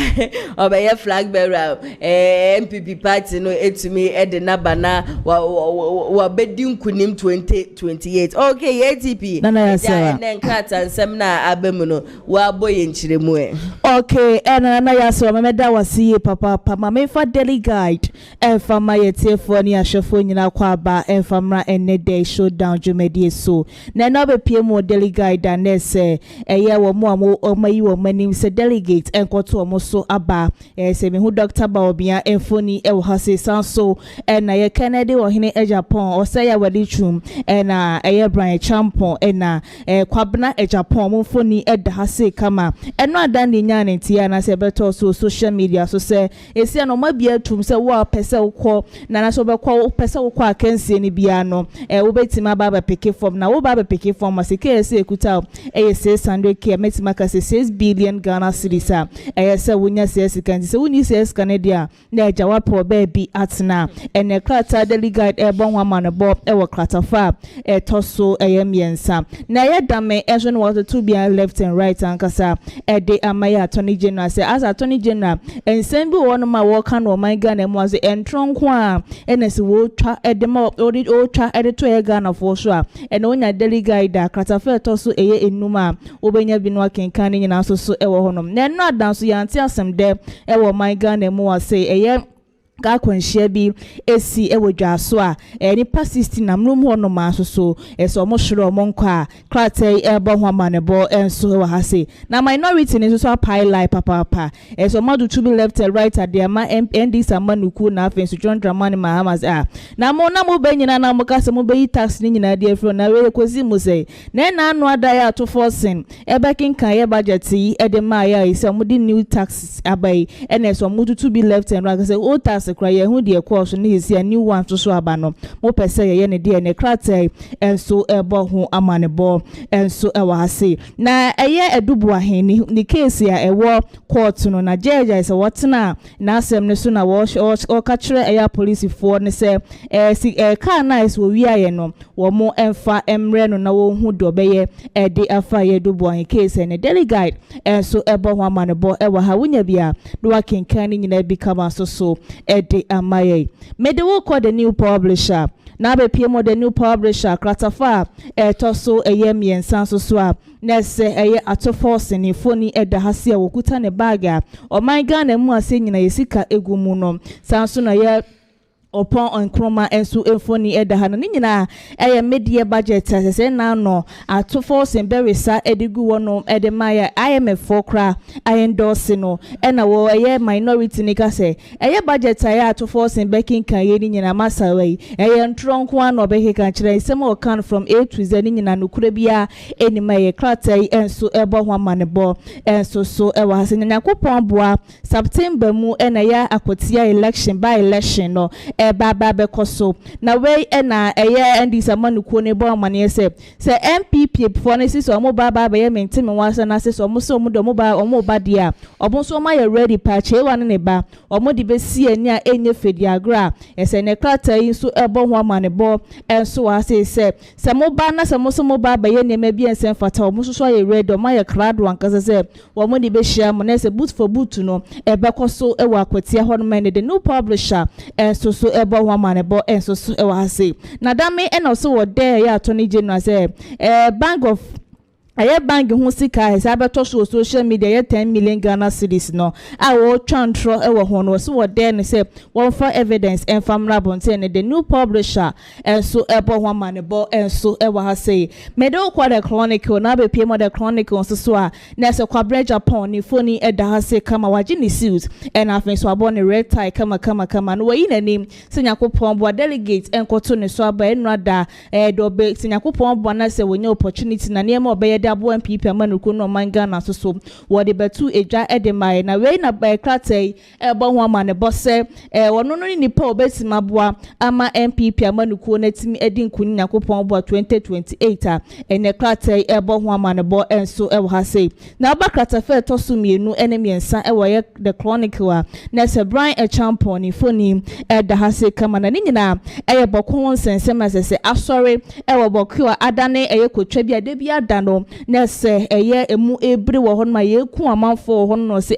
or be flag bearer NPP party no etumi ede na bana wa bedin kunim 2028. Okay, ATP na ya sewa na nkata nsem na abemu no wa boye nchiremu e. Okay, na ya sewa me da wasi papa mama fa daily guide fa mayetefo ni ahwefo nyina kwa ba fa mra ene day showdown jumedie so na no be PMO delegate and say wo mo omayi wo manim se delegate enkoto omo so aba se me hu Dr. Bawumia enfoni e wo hase sanso na ye Kennedy ohene Japan o say ya wadi chum na ye Brian Champon na kwabena Japan mo mfoni e da hase kama no adan ni nya ntia na se beto so social media so say esi no ma bia tum se wo pese wo na so be kwa pese wo kwa akansie ni bia no wo betima baba pick form na wo baba pick form masike ekuta 600k metima ka 6 billion Ghana cedis se wonya CS kan se woni CS Canada na eja wapo baby atna ene krata delegate bon hwa no bo wo krata fa toso miensa na ye dame so no was to be left and right ankasa de amaya attorney general say as attorney general ensem bi won ma wo kan no man Ghana mo as entronko a ene se wo twa de ma o twa de to ye Ghana for so ene wonya delegate da krata fa toso enuma obenya bi no akenkan ni nyina so ewo honom na no adanso yanti asem de ewo man Ghana mo ase ga kwanhia bi esi ewodwa so a nipa 60 na mrum ho no ma so so mo hwere mo nkwa kratai ebo ho amanebo enso wa hase na minority ni so apply like papa so madu to be left and right at the NDC amanuku na afenso John Dramani Mahamas na mo benyina na mo kase mo be tax ni nyina de afro na we kozi mo say na anu ada ya to forcing ebe kinkan ye budget yi de ma ya ise mo di new tax abai so mo to be left and right say o tax ase kra ye hu de course ne yesi a new one so aba no mo pese ye ne de ne kratai enso ebo ho amanebo enso ewa hase na eye edubu aheni ni case ya ewo court no na judge is wotena na asem ne so na wo ka kire eye police for ne se car nice wo wi aye no wo mo emfa emre no na wo hu do beye de afa ye edubu ahen case ne daily guide enso ebo ho amanebo ewa ha wunya bia do akenkan ni nyina bi kama so de amaye mede wo call the new publisher na be PM the new publisher kratafa toso miensan so a na se atofo ni foni eda hase a wokuta ne bag a o my Ghana mu ase nyina yesika egu mu no sanso na ye upon on chroma ensu enfoni edaha no nyina media budget asese na no atofo semberisa edigu wono edemaya IMF kra endorse no na wo minority ni ka se budget atofo sembekin kan ye nyina masawe ntronko an obeheka kire isem o kan from A to Z nyina no kura bia enima kratai ensu ebo ho amanebo enso so ewa hasenya kopon boa September mu ya akotia election by election no baba bekoso na we na ndi samanu ko ne bo amane se NPP before ne si so mo baba be maintain me wasa na se so mo so mo do mo ba dia obo so ma ya ready pa che wa ne ba omo di be si ani a enye fediagra ese ne krata yi so ebo ho amane bo enso wa se mo ba na se mo so mo baba ye ne ma bi ensen fata omo so ya ready o ma ya krado ankasa se omo di be share mo na se boot for boot no bekoso e wa kwatia ho no man the new publisher enso so ebo ho amanebo enso so e wa hase na dame eno so wo there ya attorney general say bank of bank hu sika hesa beto social media ye 10 million Ghana cedis no a wo twantro e wo ho no so wo there ne say one for evidence and famra bonte ne the new publisher enso ebo ho amanebo enso e wa hase me do kwa the chronicle na be pm the chronicle so a na se kwabre Japan ni phone e da hase kama waji ni suit and afen so abo ne red tie kama no yi nanim se nyakopon bo delegate enkoto ne so aba enrada do be se nyakopon bo na se wonya opportunity na ne ma obeye abo NPP amanuko no manga so wo de betu eja edemai na we na ba kratai ebo ho ama ne bose wono no ni pa obetima boa ama NPP amanuko na timi edi nkuni nyakopon bo 2028 ene kratai ebo ho ama ne bo enso ewo hase na ba kratafe to so mienu ene miensa ewo ye the chronicle na se Brian Champion ni foni da hase kama na nyina bokon sensem asese asori ewo boku adane kotwa bia de bia da no na se emu ebri wo hon ma yeku amanfo hon no se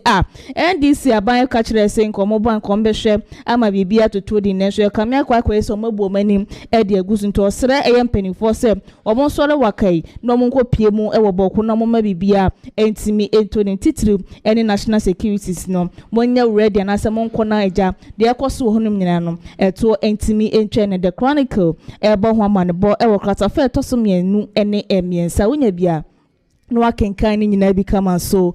NDC aban ka kire se nkomo ban kombehwe ama bibia toto di ne so kamia kwa eso mabuo mani de agusu nto sere mpanifo se omo sore wakai no mo nko pie mu ewo boku no mo ma bibia entimi entoni titiri ene national securities no monya ready na se mo nko na eja de ekoso honum nyina no eto entimi entwe ne the chronicle ebo ho amanebo ewo kratafe toso mienu ene emiensa wonya bia no akenkan ni nyina bi kama so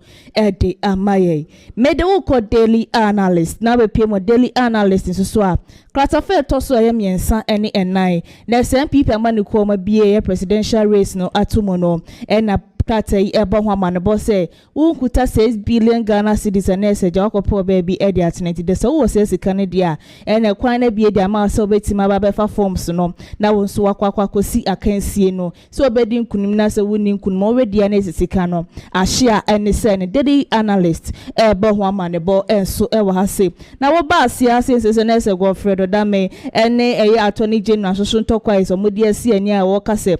de amaye mede wo ko daily analyst na be pie mo daily analyst so a kratafe toso miensa ene enai na NPP amaniko ma bie presidential race no atomo no ena kratai ebo ho amanebo se unkuta 6 billion Ghana cedis na ese jakopo baby edi atneti de so wo se sika ne dia ene kwan na bie dia ma so betima ba befa forms no na wo so wakwa kosi akansie no so obedi nkunim na se woni nkunim o we dia na sika no ahia ene se ne daily analyst ebo ho amanebo enso ewo hase na wo ba asia sense na ese Godfred Dame ene attorney general so ntokwa iso modi asi ani a wo kase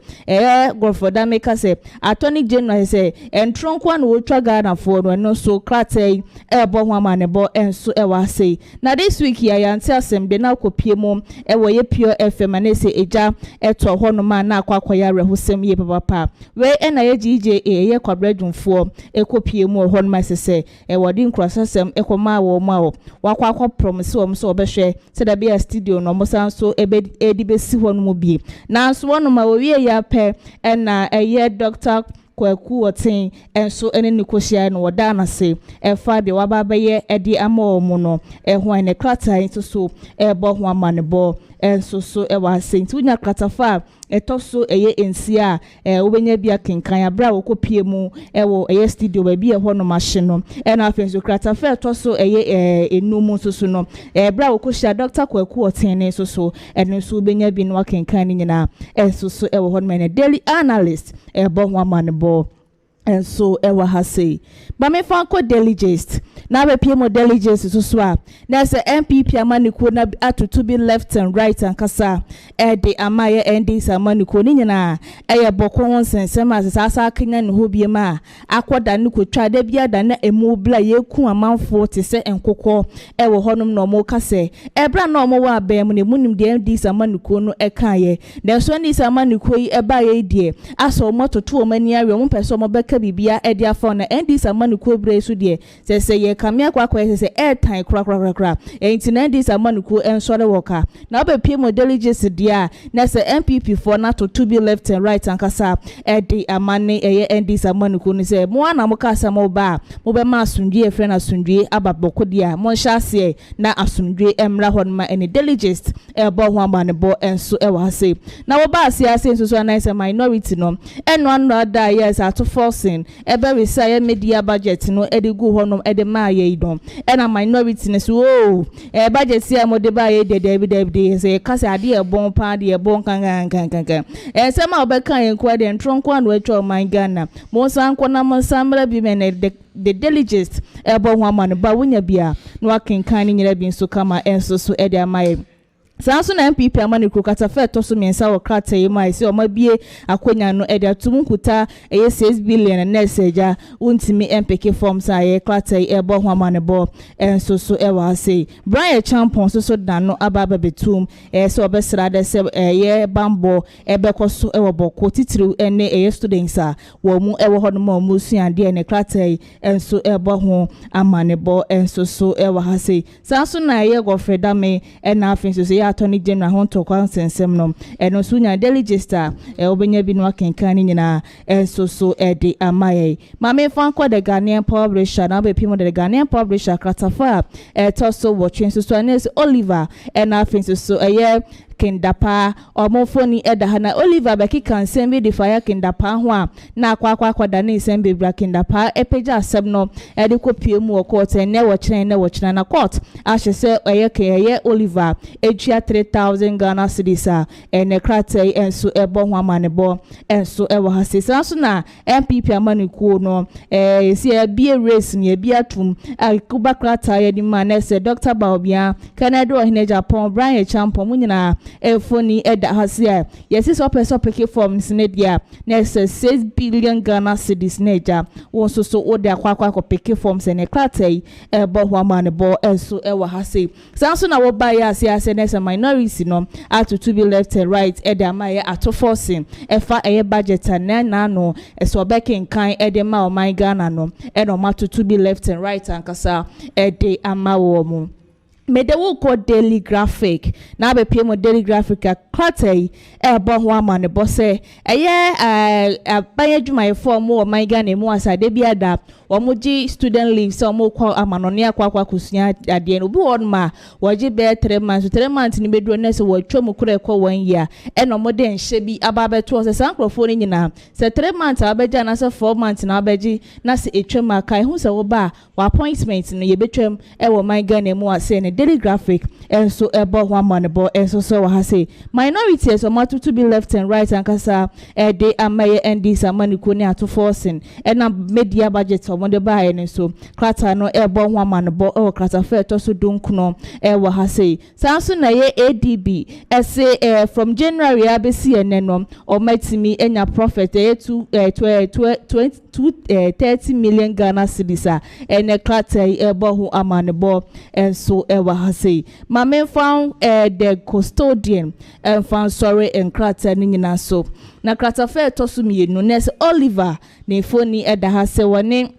Godfred Dame kase attorney general say entronko na wo twa Ghana for no so kratai ebo ho amanebo enso ewa say na this week ya yanti asem de na kopie mu ewo ye pure FM na say eja eto ho no ma na akwa ya rehosem ye papa we na ye GJA ye kwabradwumfo ekopie mu ho no ma sese ewo di nkrasasem ekoma wo ma wo wakwa promise wo so obehwe se da bia studio no mo sanso edi besi ho no mu bi na so wo no ma wo wie ya pe na eye Dr. Kwaku wotin enso ene nikohia no woda na se efa de wababa ye edi ama omo no ho ene krata nso so ebo ho amanebo enso so e wa se nti unya kratafa eto so eye ensia wobenya bia kenkan abra wokopie mu wo eye studio ba bia ho no machine no e na afenso kratafa eto so eye enum so no bra wokohia Dr. Kwaku Otene so eno so wobenya bi no kenkan ni nyina enso so e wo ho no daily analyst bo ho amanebo and so ewa hase ba me fa ko delegate na be pie mo delegate so a na se NPP amaniko na atutu bi left and right and kasa de amaye NDs amaniko ni nyina eye boko won sensem asasa akanya ne ho bie ma akoda ne ko twa da bia da na emu bla yeku amanfo te se enkokọ ewo honom no mo kase ebra na mo wa ba mu ne munim de NDs amaniko no ekaye na so NDs amaniko yi eba ye die aso mo toto o mani awe mo pese mo beka bibia edia phone na NDs amaniko bre so de se ye kamia kwa se airtime kra enti na NDs amaniko ensore woka na be pie mo delegates dia na se NPP for na to be left and right and kasa de amane eye NDs amaniko ni se mo na mo kasa mo ba mo be ma asundwe efre na asundwe ababoko dia mo hyase na asundwe emra hon ma any delegates bo ho amane bo enso e wa se na wo ba asiase enso so na se minority no eno anu da yes ato forcing ebe we say media budget no e de go honom e de ma ye don e na minority ne so budget sia mo de ba ye de say kasa ade e bon pa de e bon kan se ma obeka yen kwa de ntronko anu atwa man Ghana mo san ko na mo samra bi me the delegates e bo ho amane ba wonya bia no akenkan ni nyira bi nso kama enso so e de amaye Sanso na NPP amaniko katafa to so mensa wo krata yi mai se o mabie akonya no e de atum kuta 6 billion na seja untimi MPK forms aye krata yi ebo ho amanebo enso so e wa sei Brian Champon so dano ababa betum se obesra de se ye bambo ebekoso e wo boko titiri ene students a wo mu e wo ho no ma mu suande ne krata yi enso ebo ho amanebo enso so e wa sei sanso na ye gofreda me na afin so Attorney General Honto Kwansensem no eno sunya delegista obenya bi no akenkan nyina enso so de amaye mame fanko the Ghanaian publisher na be pimo the Ghanaian publisher kratafa toso watching so anes Oliver na afin so Kindapa omofoni edahana Oliver beki kansen bi de fire kindapa ho a na akwa da ne nsem bebra kindapa epeja asem no de kopie mu court ne wo kyerɛ na court ahye se eye Oliver edua 3000 Ghana cedis a ne kratai enso ebo ho amanebo enso ewo hasesa so na MPP amanikuo no esi bie race ne bia tum akuba kratai di manese Dr. BAWUMIA Canada ohine Japan Brian Champon munyina efoni eda hasia yesi so person pick forms ne dia na 6 billion Ghana cedis neja won so ode akwa pick forms ne kratai ebo ho amanebo enso ewo hase sanso na wo ba ya asia ne minority no to be left and right ede amaye ato forcing efa eye budget na no so backing kan ede ma o my Ghana no e no ma to be left and right ankasa ede amawo mu Medewo ko daily graphic na be pie mo daily graphic a kratai bo ho amane bo se abanye dwumaye form o my Ghana mu asade bia da omoji student leave so mo kwa amanone akwa kusua ade no bi won ma woji be 3 months ni bedro na se wo twam kura ko 1 year e no mo de nhye bi ababeto se sankrofo ni nyina se 3 months abeja na se 4 months na abeji na se etwam akai hu se wo ba wa appointment no ye betwam e wo my Ghana mu ase ne daily graphic enso ebo ho amanebo enso so wa say minorities so matu to be left and right ankasa de amaye NDs amaniko ni ato forcing na media budget o de ba ene so krata no ebo ho amanebo e krata fa to so dunkuno wa say sanso na ye ADB say from January abesi ene no o matimi enya profit 30 million Ghana cedis ene krata ebo ho amanebo enso wa say mame found the custodian fan sorry and krata ni nyina so na krata fa to so mienu nurse Oliver ne foni eda ha se woni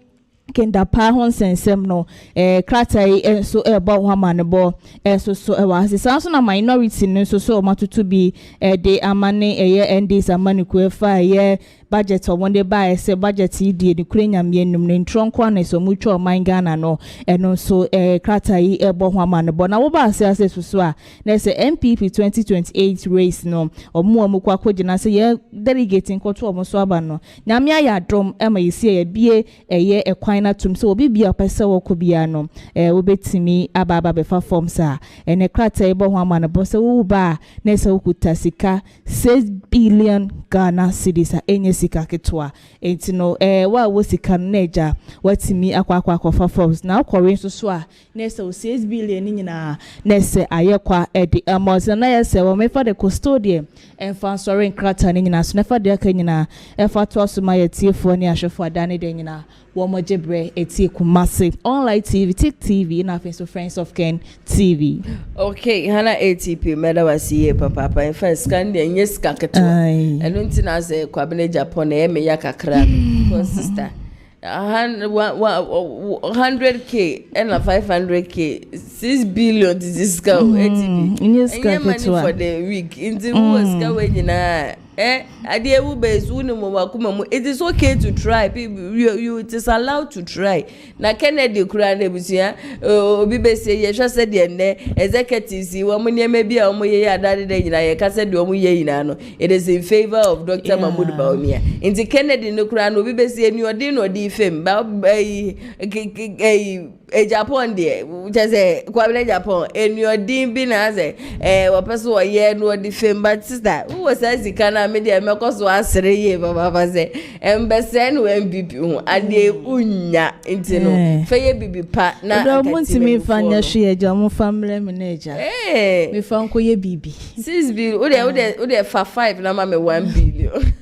Kindapa hon sensem no kratai enso ebo ho amanebo enso so ewa asesa so na minority no so matutu bi de amane eye NDs amaniko efa eye budget or one day buy say budget di the Ukrainian yenum ne tronko na so mucho man Ghana no eno so krata yi ebo ho ama no bo na wo ba ase so a na say NPP 2028 race no omo amukwa akogina say ye delegating koto omo so aba no nyame aya dom ema yesi ye bie eye ekwan na tum so obi bia pese wo ko bia no wo betimi aba befa form sa ene krata ebo ho ama no bo say wo ba na say wo kuta sika 6 billion Ghana cedis a enye sika ketwa enti no wa wo sika neja watimi akwa forms na akọrin so a na say 6 billion ni nyina na say ayekwa edi amos na ya say wo me for the custodian enfa sorry krata ni nyina so na fa de aka nyina efa to so ma yetiefo ni ahwefo adane de nyina wo mo jebre eti kumase online TV Tik TV na face friends of Ken TV. Okay, hana ATP meda wasiye papa enfa scan de nyes kaketo eno ntina say kwabena Japan e me yakakra sister 100k and 500k 6 billion this guy ATP money for the week into who was going na ade wu base unu mo makuma mu. It is okay to try. You it is allowed to try. Na Kennedy kura na busia obi be say ye hwa said de ne executives wo mo ne bia wo mo ye adade de nyina ye ka said wo mo ye nyina no. It is in favor of Dr. Mahmoud Bawumia. Inti Kennedy no kura no obi be say ni odi no di fame ba Japan de just say kwabena Japan eniodin bi na say wo person wo ye no di fame but sister who was as kana me de mekos wo asere ye baba say embese no MPP hu ade unya intino feye bibi pa na do monti me fanya hwe eja mo family manager me fan ko ye bibi 6 billion ode fa 5 na ma me 1 billion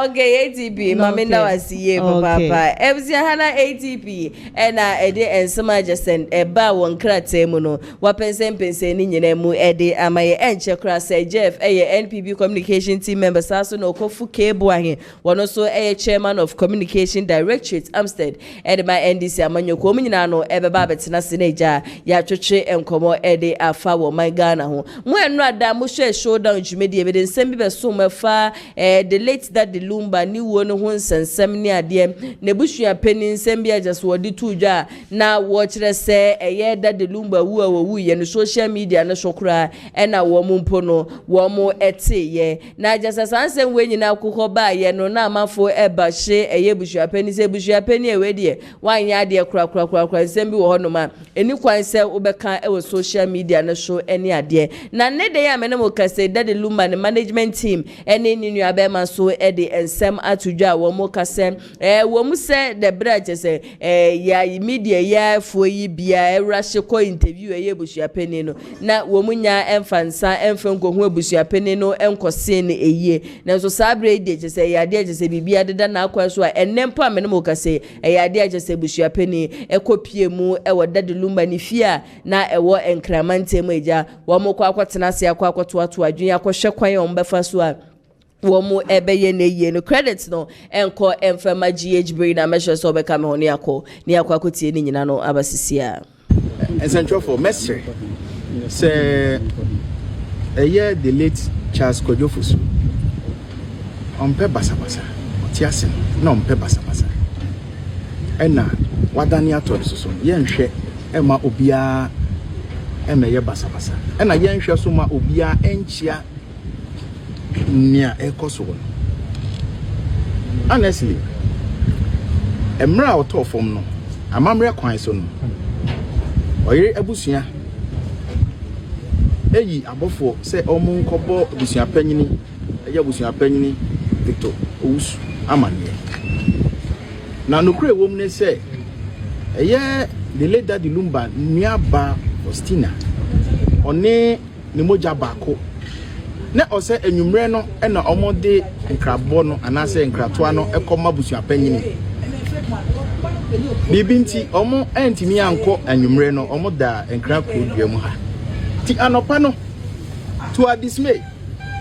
okay ATP mama nda wasiye papa ebsia hana ATP ena ede ensema jesen eba won krata mu no wapensen ni nyina mu ede amaye enche kra say Jeff NPP communication team member saso no kofu kebo ahe wono so chairman of communication directorate Amstead ede my NDC amanyoko mu nyina no ebeba betena seneja ya twetwe enkomo ede afa wo my Ghana ho mu enu ada mu showdown jumedi ebede nsem bi beso mafa the late that the lumba ni wo no ho nsensem ni ade ne busua penin nsem bi ajaso wodi tuja na wo kire se that the lumba wu ye no social media na shokura ena wo mu mpo no wo mu ye na ajasa sansem we nyina akukọ ba ye no na amafo eba hye busua penin se busua penin we de wanya ade kura nsem bi wo ho no ma eni kwan se obeka e social media na show eni ade na ne de ya mena mo kase that the lumba the management team eni ninu abema so e de ensem atudwa wo mo kase wo mu se the branch se ya media ya fo yi bia ewrahye ko interview busua penin no na wo mu nya emfansa emfanko ho busua penin no enkose ne eye na so sabre de se ya de se bibia de na akwa so a enempo amene mo kase ya de se busua penin ekopie mu ewo dade lumba ni fia na ewo enkramante mu eja wo mo kwa akwatena se akwato adwun akohwe kwan o mbefa so a womu ebeye ne ye no credits no enko emfama GH brain na measure so be come on ni akotie ni nyina no abasisia essential for mestre say a year the late Charles Kojofusu on pe basa tiasen no on pe basa ena wadani ato so ye nhwe ema obia emeye basa ena ye nhwe so ma obia enchia nia ekoso honestly emra auto form no amamre kwan so no oyire abusua eyi abofo se omo nkobo abusua panyini eya abusua panyini Victor Owusu amane na nokure wom ne se eye the late Daddy Lumba niaba Faustina one ne moja bako na ose enwumre no na omode nkrabo no anase nkratoa no ekoma busua panyini bibinti omo entimi anko enwumre no omo da nkra kodua mu ha ti anopa no to a dismay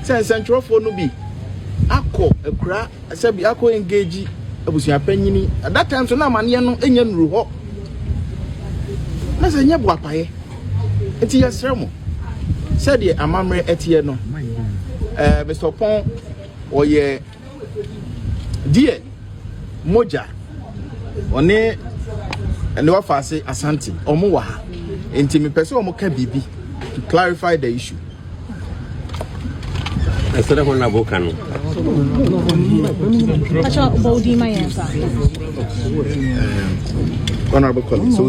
central for no bi akọ ekra asabi akọ engage abusua panyini at that time so na mane no enya nuru ho na se nya bo apaye enti yesremo said the amamre etie no Mr. Pon oye die moja one and wafa say Asante omo wa ha enti me pese omo ka bibi to clarify the issue. I said on a book and honorable colleague, so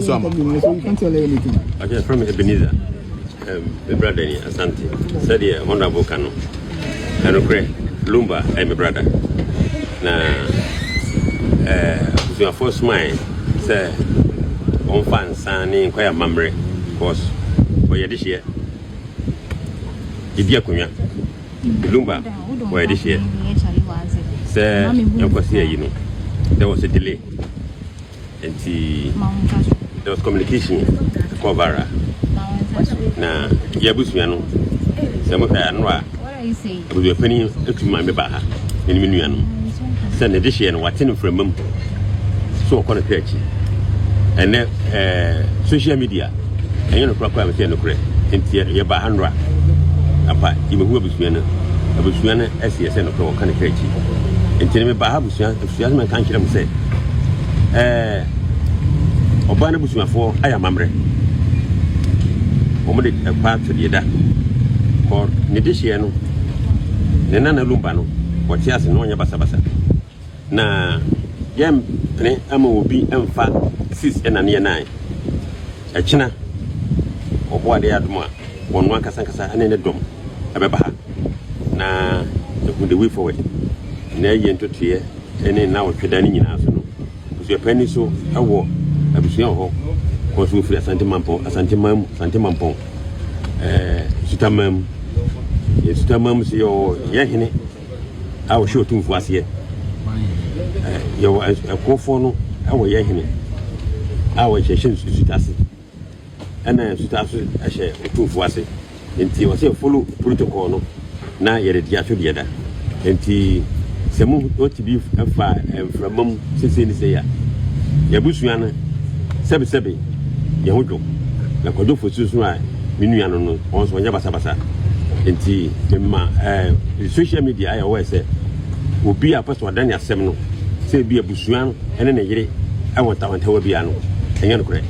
I just from Ebenezer, my brother Asante, said here, honorable canoe, and okay, Lumba, and my brother. Now, your first mind, say, on fan, signing, quite a memory, course, for your this year. Idiakunya, Lumba, where this year, say, you know, there was a delay. And there was communication cover. Na Yabusiano, Samoka and Ra, with your penny to my Mebaha in Minuano. Send edition what's in from them. So called a church. And then social media, and you know, proper and correct. And Yabahandra, apart, even who was Vienna, a Busiana, SCSN of Pro kind of church. And tell me about Habusian, if she has my country, say. Obana busuma for aya mamre omode part de da ko ne de hye no ne nana lumba no wo ti ase no nya basa na yem ne ama obi emfa 6 na ne 9 ekina obo ade adom a wonu akasa ane ne dom abeba ha na the way forward na ye ntotoye ene na wo tweda ne nyina so no so pani so awo abusia ho ko so free Asante Mampong sutamam se yo ye hene awo show tumfu ase yo akofo no awo ye hene awo cheshin sutase ana sutase ahye tumfu ase enti wo se follow protocol no na ye de ato de da enti semu otibi afa enframam sese ni se ya yabusua na sebe ye hodo na kodo fosusu a minua no onso nya basa enti memma social media ayi we say obi a paso adan Asɛm no say bi abusua no ene ne yire awonta wa bia no enye no kure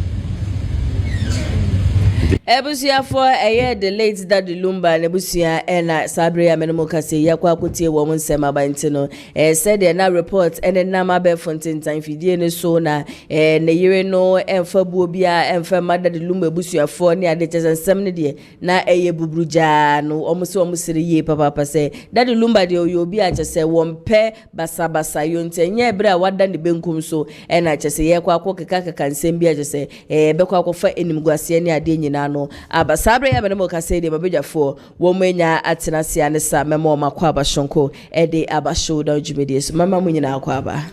Ebusia for the late Daddy Lumba and Ebusia and Sabria Menomokase Yakwakuti woman Sema Bantino said na report and then Namabe Fontaine time Fidiene Sona and the year no and Fabubia and Famada the Lumba Busia for near the Chas and 70 na Bubruja no almost ye papa say Daddy Lumba de Oyobia just say one pair basabasa yonte nyebra wadan the benkum so and I just say Yakwa Kaka can send be just say Bekwa for Enimguasiani Adini. No abasabre ya benemo kase de babejafo wo menya atenase ane sa memo makwa abashonko de abasho da jumedie so mama munyina akwa aba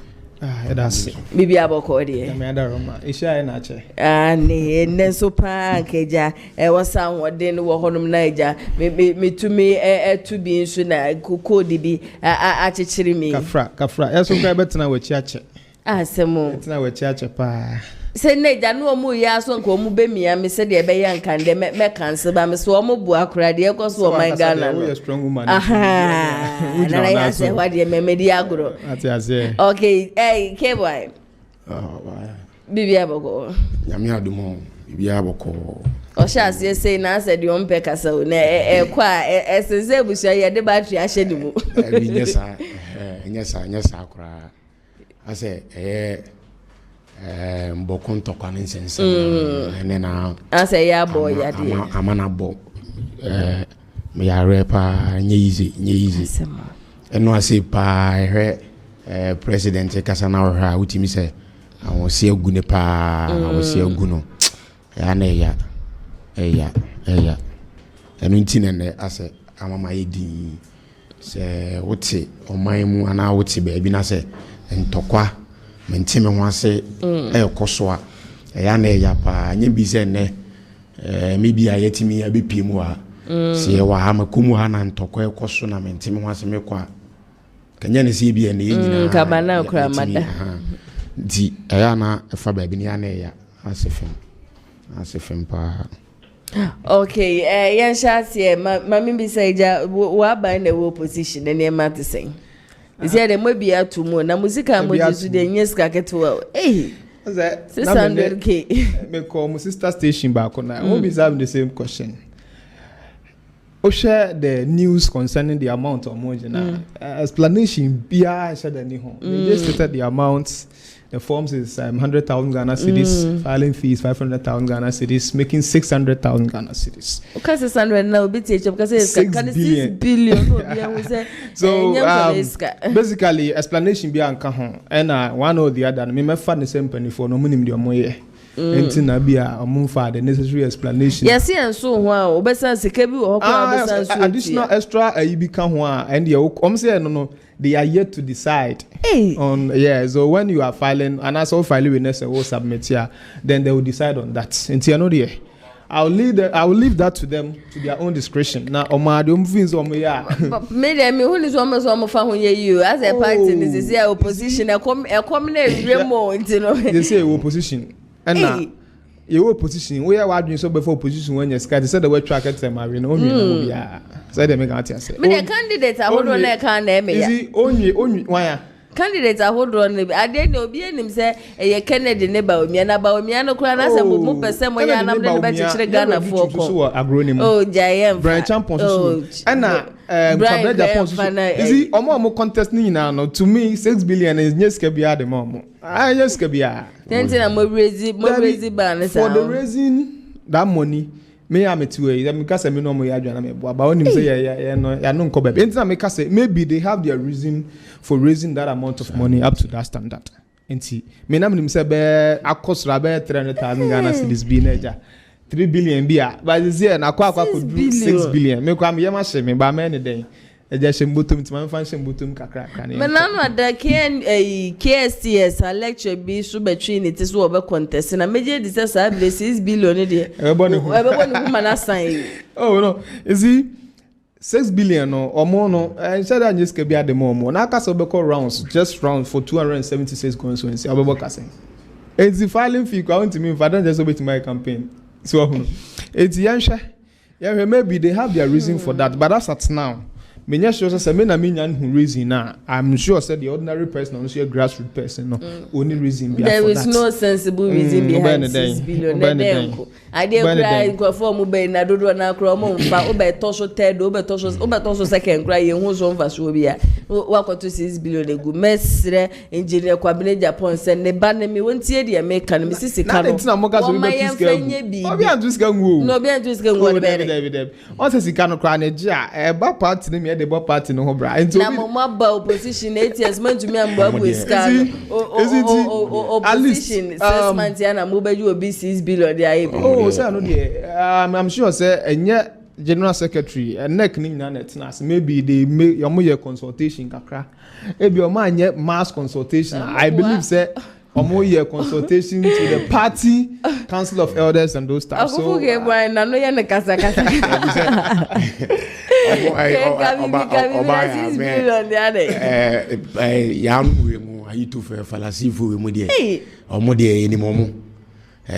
that's bibi aboko de me adaroma isha na che ne nenso pa nkeja wasa wode wo honum na eja metumi etu bi nso na kokodi bi achechiri mi kafra eso kwa betena wachi ache asemo betena wachi ache pa se ne ja no mu ya so nko mu be mia me se de be ya nkan de me cancel ba me so o mu bu akura de ko so o my Ghana no na ya se wa de me di agro okay KY bibi aboko nyame adumo bibi aboko o sha se say na se de o mpe kasa o na kwa esense busia ye de battery ahye di mu nyesa akura ase mbokon tokwa nsense ene na ase ya boy ya de amana bo me ya repa nyeyizi eno ase pa ehwe president kasa na ohra utimi se awon se agu ne pa awon se agu no ya na eya enu ntine ne ase amama yedi se wote oman mu ana wote ba bi na se ntokwa mentime ho ase ekoso a ya na ya pa anye bi se ne me bi ayetimi ya bepi mu a se wa ha makumu ha na ntokwa ekoso na mentime ho ase me kwa kanya ne se bi ne nyina kabana kura mada di ya na fa ba bi ne ya na ya asefem pa okay yan shati mami bi say ja wa ba na wo position ne ma te sen Is here the maybe to more na musica mo jisu de nyeska keto eh 600k me call my sister station back on now we have the same question. Share the news concerning the amount of money explanation bia share the ni ho they just stated the amounts. The forms is 100,000 Ghana cedis, filing fees 500,000 Ghana cedis, making 600,000 Ghana cedis. Because 600 now be teach because it's 6 billion. So basically explanation be anka ho and one or the other me fan the same penny for no minimum the omoye. Enti na bia omumfa the necessary explanation. Yes, and so ho obesa sika bi wo ho so additional extra ayi ka ho and the say no they are yet to decide on so when you are filing and as all filing witness will submit here then they will decide on that until you know there I will leave that to them to their own discretion now omade omfins omo me dem who is almost fa ho you as a party this is opposition e come na remo until they say opposition and your opposition we are wadwin so before opposition when you scared said the way track at them we no bia so they make out say me the candidate hold on na kan na me ya is only why candidate hold on na ade na obi enim say e Kennedy ne Bawumia no kura na say mo pese mo ya na bre be chire Ghana for ko oh jayem Brian Champon so and Brian Japan so is omo contest ni na no to me 6 billion is nyeska bia de mo nyeska bia then mo raise ban for the raising that money me am to e them ka say me no mo ya adwana me bo ba onim say ya no nko be entina me ka say maybe they have their reason for raising that amount of money up to that standard enti me na me say be akosra be 300,000 Ghana cedis bi na ja 3 billion bia but this year na kwa could do 6 billion me kwa me yema she me ba me ne den eja she mbotom ti man fan she mbotom kakra kan me na no ada KSTS a lecture bi so between it so obe contest na meje di say 6 billion de e bo ne hu na sign oh no is he 6 billion no omo no said that just be at the moment na ka so be call rounds just rounds for 276 constituency obebo kase it's the filing fee kwa want me if I don't just obey my campaign so it's yeah maybe they have their reason for that but that's at now menya sure say me na me nyan who reason na I'm sure say the ordinary person no say grassroots person no only reason be there for is that. no sensible reason behind 6 billion I dey cry go for mu be na dodo na kro mo mfa obe to so third obe to so second cry ye hu so mfa so bia wakoto 6 billion egu mesre engineer KWABENA Japan say ne ba na me wontie de me kan me sisi kan no na mo ga so be tiska obi an tiska nwo no obi an tiska nwo be on say sika no kra na ji a ba party ne me the bo party no ho bra enti na mo ba opposition 8 years man to me am babu iska opposition 6 months ya na mo ba ju obi 6 billion dey ayi say no dey I'm sure say enye general secretary neck ni na net na maybe they make your more consultation kakra e be o ma anye mass consultation I believe say omo year consultation to the party council of elders and those stuff so okay boy na no ye na kasa yam we mu ayitu fe falasifu we mu de omo de ni momo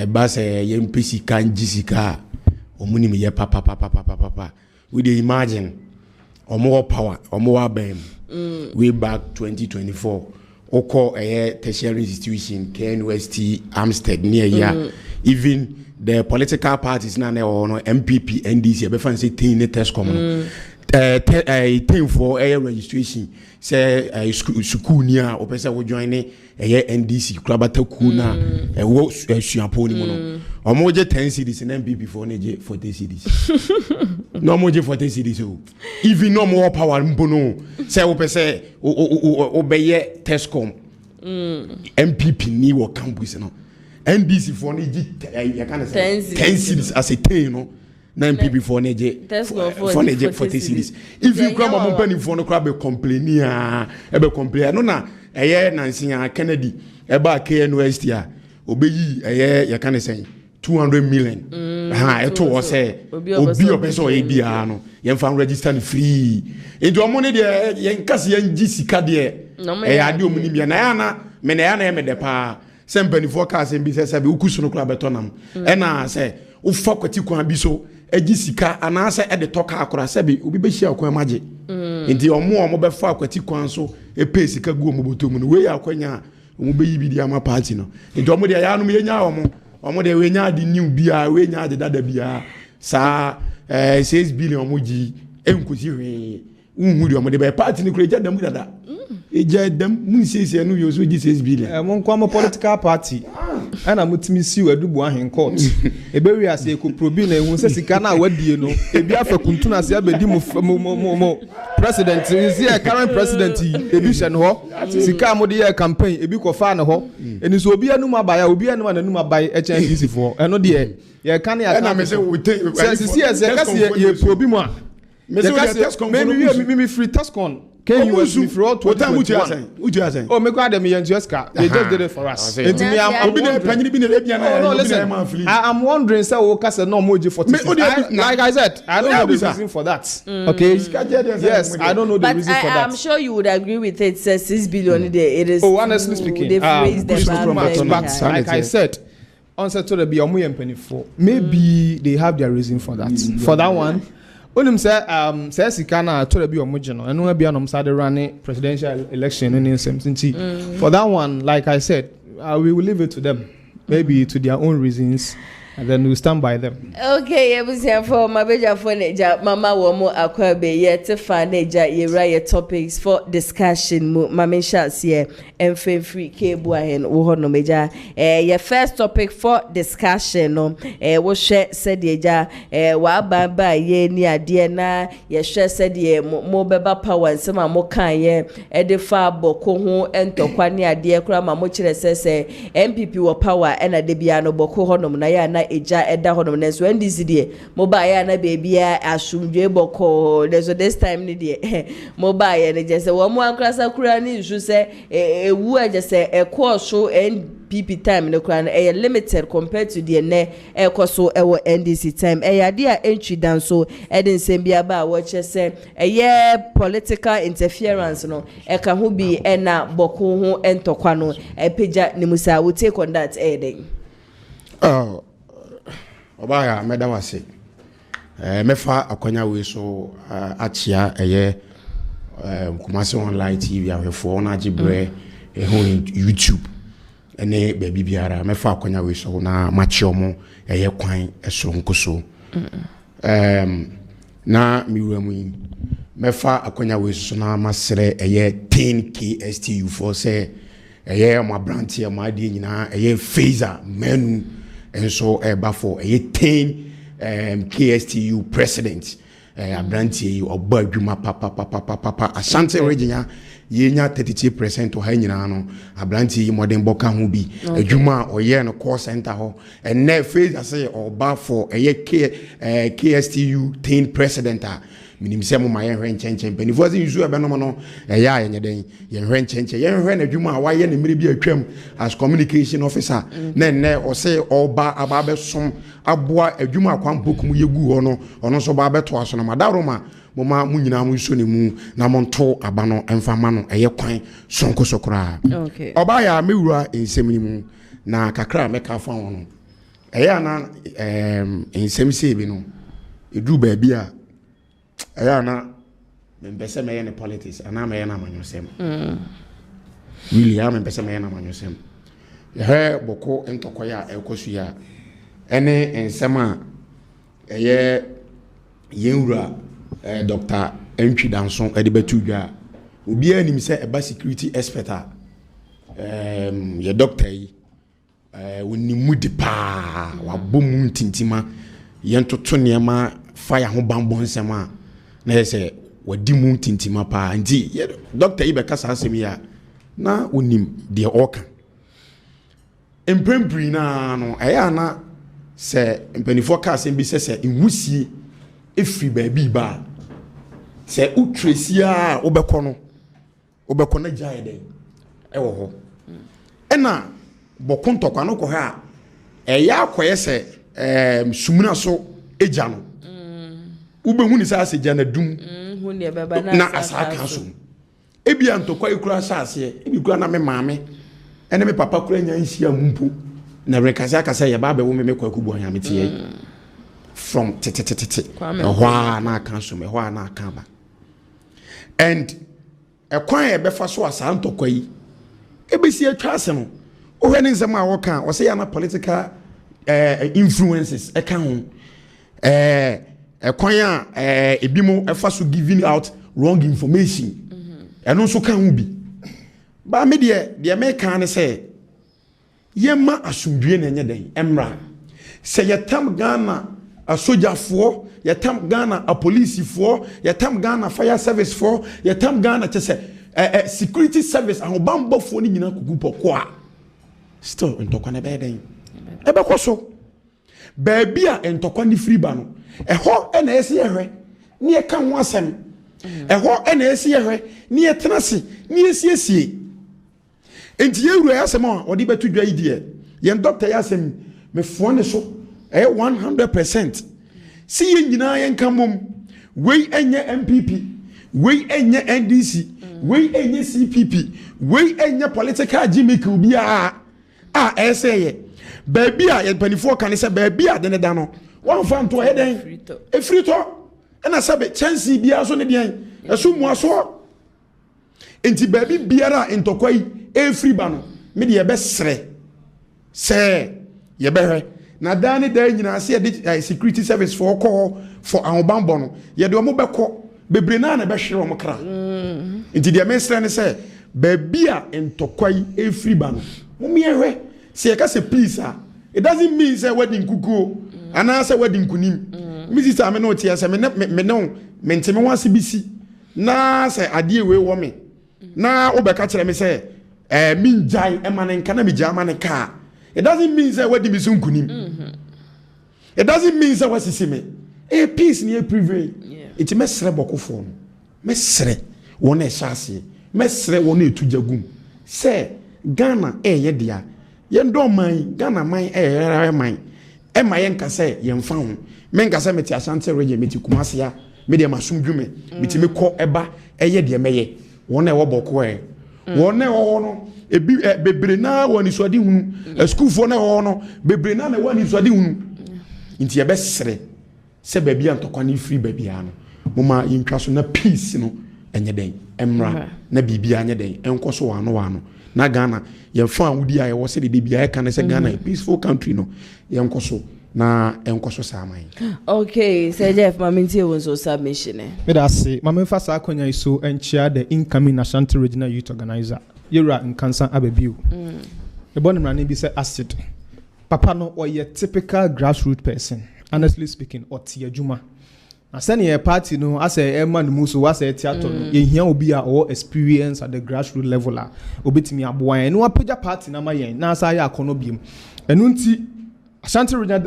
ba se ye mpesi kan jisika omo ni me ye papa we dey imagine omo power omo wa bam way back 2024 oko tertiary institution KNUST Amstead near here even the political parties na no NPP NDC be fan say tin test common tin for registration say school near o pese wo join NDC krabata ku na wo suapo ni mo no o mo je 10 cedis na NPP for na je 40 cedis no mo je 40 cedis o even no more power mbono say wo pese o beye Tescom MPP ni wo campus no NDC for na je ya kan say 10 cedis as a thing no na MPP for na je for na je 40 cedis if you come mo pani for no crab be complain no na Nancy Kennedy eba KNUST a obeyi ya kan say 200 million eto wo say obi obeso e bia no ye fan register ni free edo mo ne de ye nkase ye ngi sika de ade omuni bia na ya na me na ya na me de pa sempani forecast bi se be ukusu no kla betonam na say wo fa kwati kwan bi so agi sika ana say e de toka akora se be obi be hia kwan maje enti omo be fa kwati kwan so pay sika go mo botom no we akwanya omo be yibi di ama party no nti omo de ya no me nya omo de we nya di new bia we nya de dada bia sa 6 billion omo gi enkosi hwe unhu di omo de be party ni kure ja dam dada eja dam mun sese no yo so gi 6 billion mon kwa mo political party ana mutimi siw adubu ahen court ebe wi ase ko probi na ehun se sika na wadie no ebi afa kuntu na se abedi mo president is here current president ebi hye no ho sika mo de ye campaign ebi ko fa na ho eni so obi anum abaya obi anum na num abai HNPC for eno de ye kan ya na me se we take se kasi ye probi mo a me se me free Tascon can you use me for all 2021? Oh, me grab them in Jessica. They just did it for us. I'm wondering, sir, what no emoji for like I said, I don't know the reason for that. Okay. Yes, I don't know the reason for that. I'm sure you would agree with it. Says 6 billion a day. It is. Oh, honestly speaking, they've raised the but like I said, answer to the B maybe they have their reason for that. For that one. Onim say sika na to be omogeno eno bia no msade run presidential election in something for that one like I said we will leave it to them maybe to their own reasons and then we'll stand by them. Okay, ebusia for mabeja for neja mama wo mo akwabe ye te fa neja ye right topics for discussion mu mama chance here and free kebu ahen wo ho no meja your first topic for discussion no wo hwe said eja wa baba ye ni ade na ye hwe said ye mo beba power nsema mo kan ye de fa boko ho entokwa ni ade kura ma mo kire sese NPP wo power na de bia no boko ho no na ya na eja eda ho no nenso ndc de mobile na bebia asumdwe boko so this time ni de mobile ne je se wo mo ankrasa kura ni nsu se ewu aje se ekoso NPP time ne kura na limited compared to the ne ekoso ewo NDC time ade a entry dan so eden sembia ba wo che se political interference no ka ho bi na boko ho entokwa no peja ni musa we take on that eden Obaya medawase mefa akwanya we so achia Kumasi online TV ahwefo na agibre YouTube ene baby biara mefa akwanya we so na machiomo kwan esonkoso na miwuramu mefa akwanya we so na masere 10 KSTU for say ma branch ma ade nyina phaser menu and so before 10 KSTU president abrantie oba adwuma papa Asante region yenya 32% to ha nyina no abrantie modern boka ho bi adwuma oye no call center ho and na phase say oba for KSTU 10 president minim se mo ma yen hwe nchenchen penifo se yusu ebe no no ya yenye den yen hwe nchenchen yen hwe na dwuma a waye na mmiri bi atwam as communication officer ne o se oba aba som aboa adwuma akwan bokum yegu ho no ono so ba beto aso no madaroma mo ma munyina mo nso ne mu na mo nto aba no emfama no kwan sonko sokora okay oba ya mewura ensemni mu na kakra meka fa ho no na ensemse bi no edu ba bia na mbese me ne politics ana me na manyosem really am mbese me na manyosem boko entokoya ekosu ya ene ensema yenwura Dr. Entry Danson edibetu dwa obi anim se eba security expert ye doctor yi wonimu di pa wabomu tintima yentoto nema fire ho bambon sema na say wadi mu tintima pa nti doctor yi be kasa asem ya na onim de oka empempri na no na se empanifo ka asem bi se enwusie efri ba bi ba se utresia obekọ na jae den ewo ho ena bokuntokwa no ko ha akoye se sumuna so eja no ubehu ni sa aseja na dum hu ne baba na asaka so ebia ntokwa ikura saase ebi kura na me maame ene me papa kura nya nhia mumpo na rekasa akasa ye ba be wo me kwa kubu anya metie from tete hwa na kan so me hwa na kan ba and ɛkwan ɛbɛfa so asa ntɔkwa yi ebesi atwa ase no ohwɛ ne nsɛm a wɔka ɔsɛ ya na political influences ɛka ho ɛkwan a ebi mo ɛfa so giving out wrong information ɛno nso ka ho bi ba me deɛ meka ne sɛ yɛma asomdwie na ɛnyɛ den ɛmmra sɛ yɛtam Ghana asogyafoɔ yɛtam Ghana apolisifoɔ yɛtam Ghana fire service foɔ yɛtam Ghana kyɛ sɛ security service ahobambɔfoɔ no nyina kugu pɔkɔ a still ntɔkwa na ɛbɛyɛ den ɛbɛkɔ so baabi a ntɔkwa ne firi ba no ɛhɔ ɛna ɛsɛ yɛhwɛ ne yɛka ho asɛm ɛhɔ ɛna ɛsɛ yɛhwɛ ne yɛtena se ne yɛsiesie enti yɛwura yɛ asɛm a ɔde bɛto dwa yi deɛ yɛn dɔkta yɛ asɛm mefoɔ ne so ɛyɛ 100% si yɛn nyinaa yɛnka mom wei ɛnyɛ NPP wei ɛnyɛ NDC wei ɛnyɛ CPP wei ɛnyɛ political gimmick biara a ɛsɛ yɛ baabi a yɛn panifoɔ ka ne sɛ baabi a de ne da no wɔmfa nto ɛyɛ den ɛfiri tɔ ɛna sɛ chance biara so ne deɛn ɛso mmuasoɔ enti baabi biara a ntɔkwa yi ɛfiri ba no mede yɛbɛserɛ sɛ yɛbɛhwɛ na daa ne daa nyinaa sɛ yɛde security service for kɔ for ahobambɔ no yɛde ɔmo bɛkɔ bebree naa na ɛbɛhwere ɔmo kra nti deɛ mesrɛ ne sɛ baabi a ntɔkwa yi ɛfiri ba no mommyɛhwɛ sɛ yɛka sɛ peace a it doesn't mean sɛ wadi nkukuo anaasɛ wadi nkunim me sister me no tia sɛ me no mente me ho ase bi si na sɛ adeɛ wei wɔ me na wobɛka kyerɛ me sɛ mengyae ɛma ne nka na megyaa ma ne kaa it doesn't mean say what me so nkunim it doesn't mean say what sisi me peace ni prevail it mesre bokofo no mesre wona ehase mesre wona etuja gum say Ghana ye dia ye ndo man Ghana man man e ma ye nka say ye mfa ho me nka say meti Asante region meti Kumase me de masumdwume meti me kɔ eba ye de meye wona e wo boko e wona e wo no ebi bebre na woni so ade hunu school fo na ho no bebre na woni so ade hunu nti ye besere se baabi antokwa na free baabi a no moma yintwa so na peace no enye den emra na bibia anye den enko so wano na Ghana ye fa awudi a ye wo se de bibia e kan se Ghana peaceful country no ye enko so na enko so saman okay say Jeff mamintie won so submission me da se mamemfa sa akonya iso enchia the incoming Ashanti Regional Youth Organizer Yura nkansan ababiu ebonu mrane bi say acid papa no or ye typical grassroots person honestly speaking or tie adwuma na send your party no as a man muso was a theater no ye hia obi a or experience at the grassroots level a obetimi aboan no apagya party na mayen na asa ya akono biem enu nti Ashanti Regional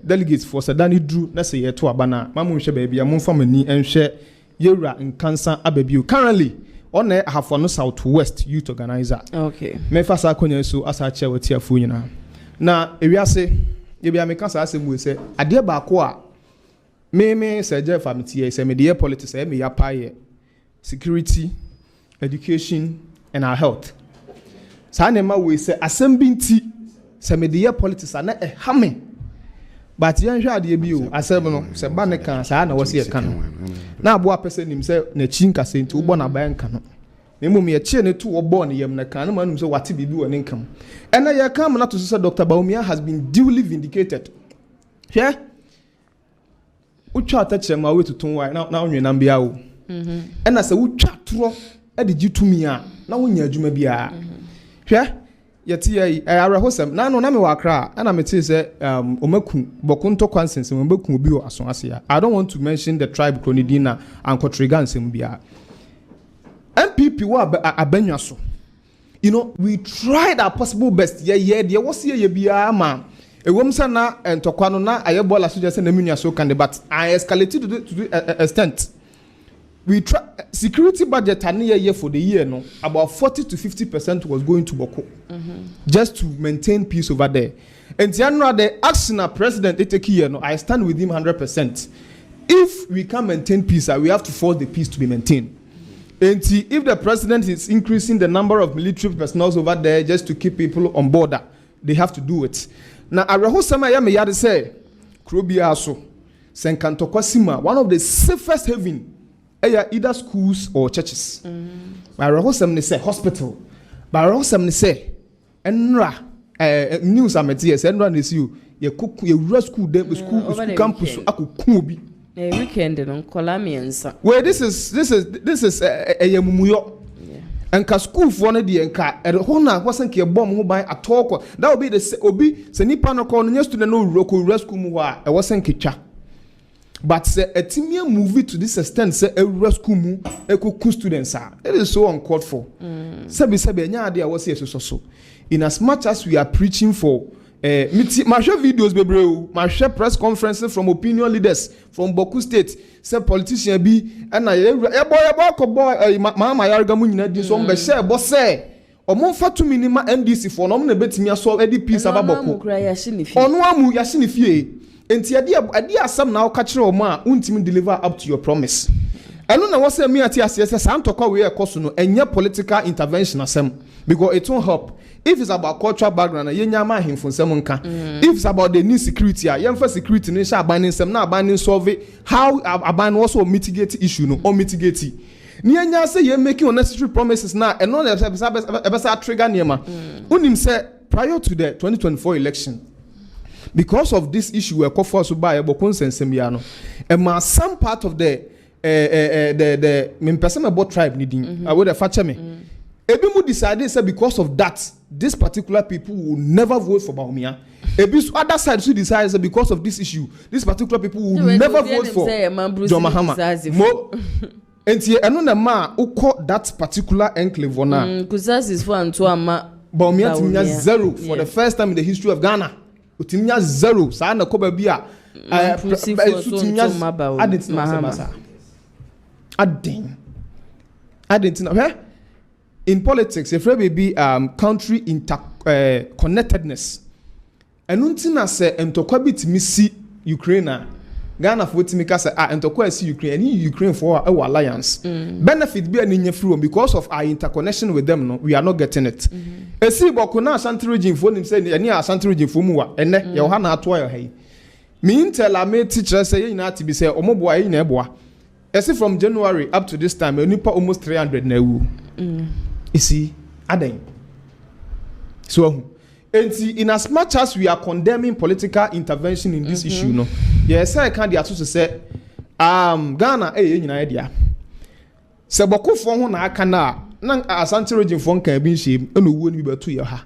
delegates for Sadani Drew na say ye to abana mamu hwe ba bia momfa mani enhwe Yura nkansan ababiu currently on a half on Southwest Youth Organizer. Okay. Me fasa konya so asa che wati afu nyina. Na ewiase ye bia me kasa asem we se ade ba ko a me se je famity se me de politics e me ya paye security, education and our health. Sa na ma we se asem bi nti se me de politics na e ha me. But yan hwa ade bi o asem no se ba ne kan sa na wose ye kan no. Na aboa pese nim se na chi nkase nti wo na ba nka no na mum ye che ne to wo bo ne yam na kan na manum se wate bibi wo ne nkam ena ye kan na to so Dr. BAWUMIA has been duly vindicated hwe utwa atachere ma we tutun wa na onwe na mbia wo ena se utwa toro e de gitumi a na wonya adwuma bia hwe yeti ye arahosem na no na me wakra ana me te se omaku bokunto kwansense mo beku obi o aso ase ya I don't want to mention the tribe Kronidina and Kotriga nsem bia NPP wa abanwa so you know we tried our possible best ye de wo se ye bia ma ewom se na entokwa no na ayebola so je se na munua so kan but I escalated to the extent we try security budget and year for the year no about 40 to 50% was going to Bawku just to maintain peace over there. And the action of president they take here no I stand with him 100%. If we can maintain peace, we have to force the peace to be maintained. And if the president is increasing the number of military personnel over there just to keep people on board, they have to do it. Now I sama ya me yade say Krobia so Senkantokwa Sima, one of the safest haven either schools or churches. But Rahosam say hospital. But Rahosam say enra news ametias enra nesu ye cook ye school school campus akukubi. Weekend on Colamians. Well, this is a mumuyo. And ka school for ne de nka e ho na wasan ke bom ho ban atoko that will be the obi se nipa no ko no student no roko school mu a e wasan ke twa but se etimia movie to this extent se e school mu e ko students are it is so uncalled for sabi nya ade a wose so in as much as we are preaching for my share videos bebreu my share press conferences from opinion leaders from Bawku state say politician bi and boy mama yarga mu nyina di so mbe share bo say omo fa to minima NDC for no na betimi aso edi peace aba Bawku ono amu ya hye ne fie enti ade asam na ka kire omo a untimi deliver up to your promise eno na wose me ati ase say santokwa we ekoso no enye political intervention asem because it won't help. If it's about cultural background, yenyama himfo nsem nka. If it's about the new security, yemfa security ne sha abanin nsem na abanin solve how abanin also mitigate issue no or mitigate. Ni enya say you making unnecessary promises now and not ebesa trigger niema. Unim say prior to the 2024 election, because of this issue we call for so by Bawku nsem ya no, and some part of the person about tribe needing I would have fetch me. Ebimu decided say because of that, this particular people will never vote for Bawumia. Ebi's other side should decide say because of this issue, this particular people will never vote for John Mahama. Enti eno na ma uko that particular enclave ona. Kusas is for Antoama. Bawumia timnya zero for the first time in the history of Ghana. Utimnya zero. Sa na ko ba bia. Adin. In politics, if there be country connectedness, and until say entokwa bitimi si Ukraine, Ghana for bitimi ka say entokwa si Ukraine, and Ukraine for our alliance. Benefit be an from because of our interconnection with them. No, we are not getting it. Esi Bawku na Ashanti region for him say any Ashanti region for muwa ene Yohana atwa hey. Me tell a me teacher say you na to be say omoboa yi na eboa. Esi from January up to this time, onipa almost 300 na ewu. You see, Aden. So, in as much as we are condemning political intervention in this issue, no, yes, I can't also say, Ghana, you know, idea. Se Bawku for na kana, nang Ashanti region for can be shame, and we won't be to your ha.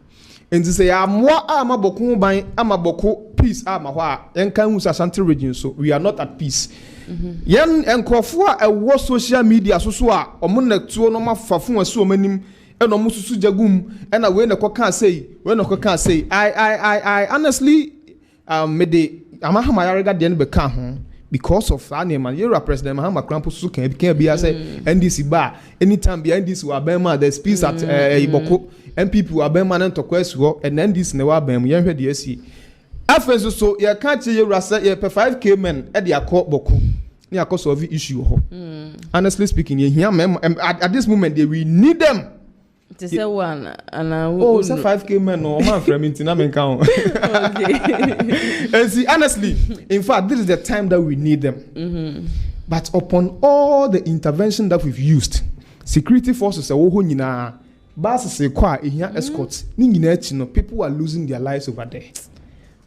And to say, more Bawku by Bawku peace, wa, and can use Ashanti region, so we are not at peace. Yen enkofo a wo social media so a omo na tuo no mafafo aso manim e no mususu jagum e na we na koka say I honestly me de amahama yarega de no be ka ho because of anema Yera president Mahama Krampo so kan bia say NDC ba anytime bia NDC wa ban ma the peace at Bawku NPP wa ban ma na ntokwa asuo and NDC na wa ban mu yen hwe de asi afenso so ye ka che Yera say ye 5k men e de akọ Bawku ni akọ solve issue ho honestly speaking ye here at this moment we need them to say one and say 5k men no man from intina men count and see honestly in fact this is the time that we need them but upon all the intervention that we've used security forces wo ho nyina bas se kwa ehia escort ni nyina achi no people are losing their lives over there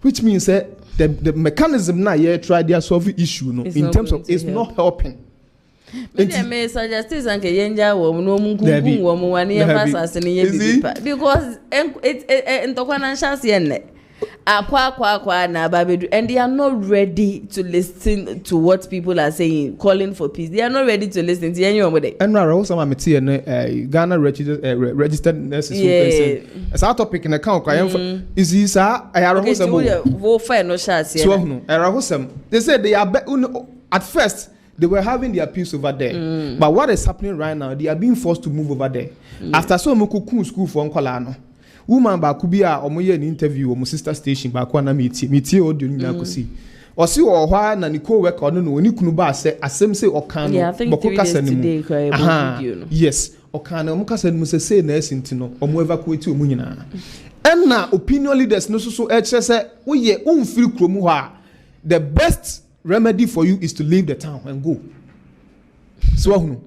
which means that the mechanism now here try to solve the issue no in terms of it's not helping. Because and they are not ready to listen to what people are saying, calling for peace. They are not ready to listen to anyone. And also, I'm Ghana registered nurses. As our topic in the count, is this they said they are at first. They were having their peace over there. But what is happening right now, they are being forced to move over there. After so much school for Nkolano. Woman Bawku bi a omoye an interview o sister station Bawku na metie audio ni na kosi. O si o hwa na Nicole work on no ni kunu ba say asem say okan no Bawku kasa ni mu. Yes, okan na kasa ni mu say na esinti no omo evacuate omu nyina. Na opinion leaders no so say wo ye umfiri kromu ha the best remedy for you is to leave the town and go. so ahunu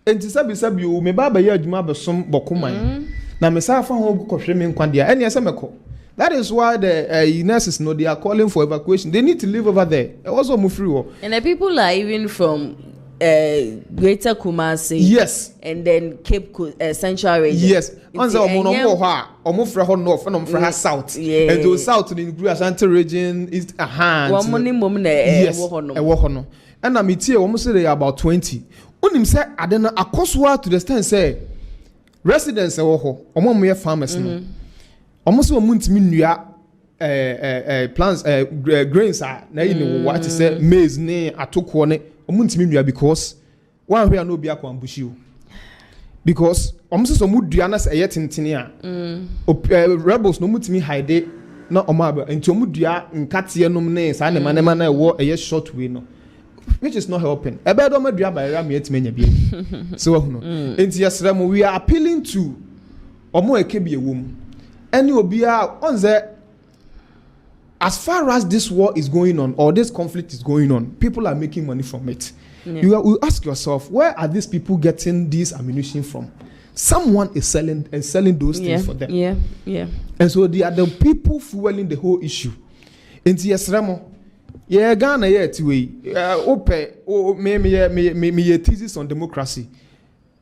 enti sabi o me baba ya adwuma besom bokoman na me sa fa ho kohwe me nkwa dia ene ese meko. That is why the nurses know they are calling for evacuation. They need to live over there. Also move through. And the people are even from Greater Kumasi. Yes. And then Cape Central region. Yes. Once north and south. Yeah. And those south in the Ashanti region is a hand. One money moment. Yes. And I'm here almost say they are about 20. Unim say I don't know akoswa to the stand say residents omo farmers no. Almost 1 month nua plants grains na you know what is say maize ne atoko ne omuntimi nua because one hwe na obi akwambushi o because almost so mudua na say yetentene a rebels no mutimi hide na omaba enti omudua nkate nom ne sa ne manema na ewo eye short way no which is not helping ebedo madua ba ram yetimenya bi so hu no enti yesrem we are appealing to omo ekebi ewom any obia on the as far as this war is going on or this conflict is going on, people are making money from it. Yeah. You ask yourself, where are these people getting this ammunition from? Someone is selling those things for them. Yeah. And so they are the people fueling the whole issue. Into Yesremo, yeah, Ghana yet we me thesis on democracy.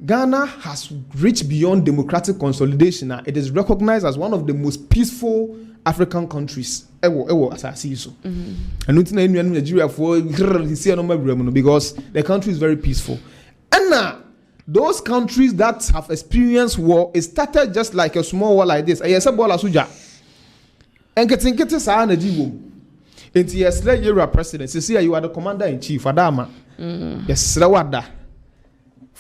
Ghana has reached beyond democratic consolidation. It is recognized as one of the most peaceful African countries. As I see so. And Nigeria because the country is very peaceful. And now, those countries that have experienced war, it started just like a small war like this. And getting sa na jiwo. Enti yesterday you are president. You are the commander in chief. Adama. Yes, wada.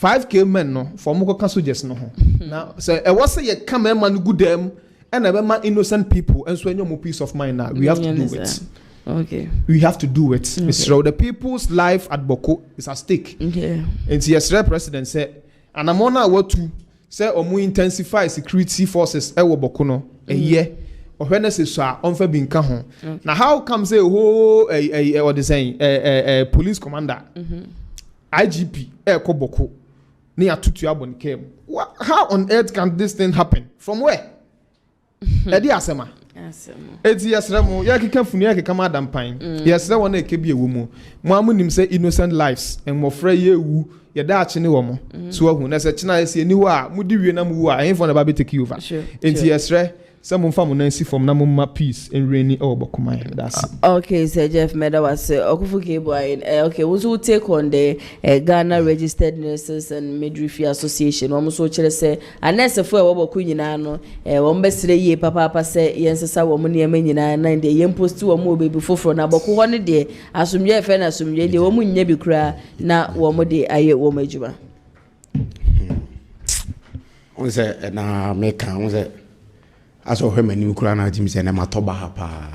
5K men no for moko cancel just no. Now so I was say you come man good them and man innocent people and so no peace of mind now. We have to do it. Okay. We have to do it. Okay. Mr. The people's life at Bawku is at stake. Okay. And yesterday president said and I'm on what to say omu intensify security forces e wo Bawku no a year. Or when they say so unfair being ho. Now how come say what they saying police commander IGP ko Bawku near tutu abon came. How on earth can this thing happen? From where? Edi asema. Eti yesremo ya kika funu ya kika madam pine. Yesre wona ekebi ewu mu. Mo amunim say innocent lives and mo fra ye wu ye da ache ne wo mo. So ahu na se china ese ni wo a mudi wie na mu wo a enfo na ba be take over. Enti yesre some from Nancy from Namuma peace and rainy over Kumai. That's okay. So Jeff Meda was okay, we'll take on the Ghana Registered Nurses and Midwifery Association. Almost so say, unless a four over Queenano, one best ye papa say, yes, a woman near me 9 day, yen post 2 or more before from Naboku 1 day. Assume ye fan, assume ye, the woman never cry, now 1 more day, I woman juba. Was it na make was it? As of him and you could not say, Matoba pa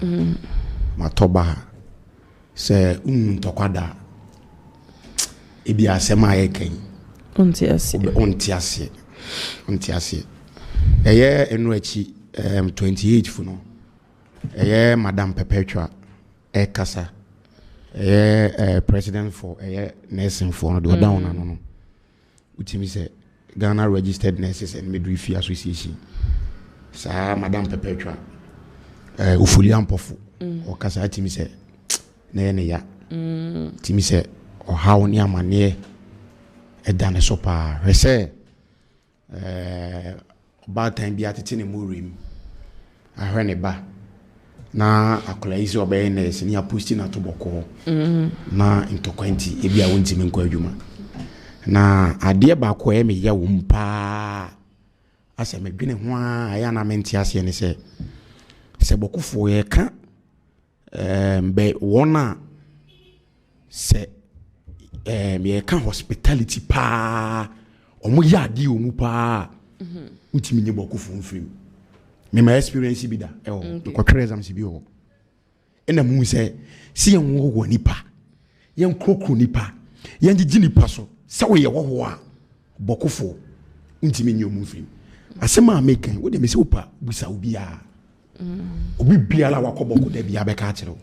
Matoba say, Tokada Ibia Sema Eken Untiasi. A year in which 28 Funo, a year Madame Perpetua, a Casa, a year president for a year nursing for the down and which means Ghana Registered Nurses and Midwifery Association. Sa Madame Perpetua ufulian pofu o kasa timi se na ye ne ya timi se o hawo ni amane e dane so pa hwese ba tan bi atete ne murim ahwe ne ba na akola isi obaye ne se ni aposti na to boko na intokwanti e bia wontimi nkwa adwuma na ade ba ko e me ya wo mpa Asɛm adwene ho a ya na menti ase ne se Bawkufo ye ka be wona se me ka hospitality pa omo ya ade omu pa utimi nye Bawkufo mfrim me my experience bi da ko twere exam si bi ho ena mu se si yen wo nipa yen krokro nipa yen gigi nipa so se wo ye wo a Bawkufo utimi nye omu mfrim Asema American, what they may say, Opa, Busabia. We be a la Wakoboko, there be a becatero.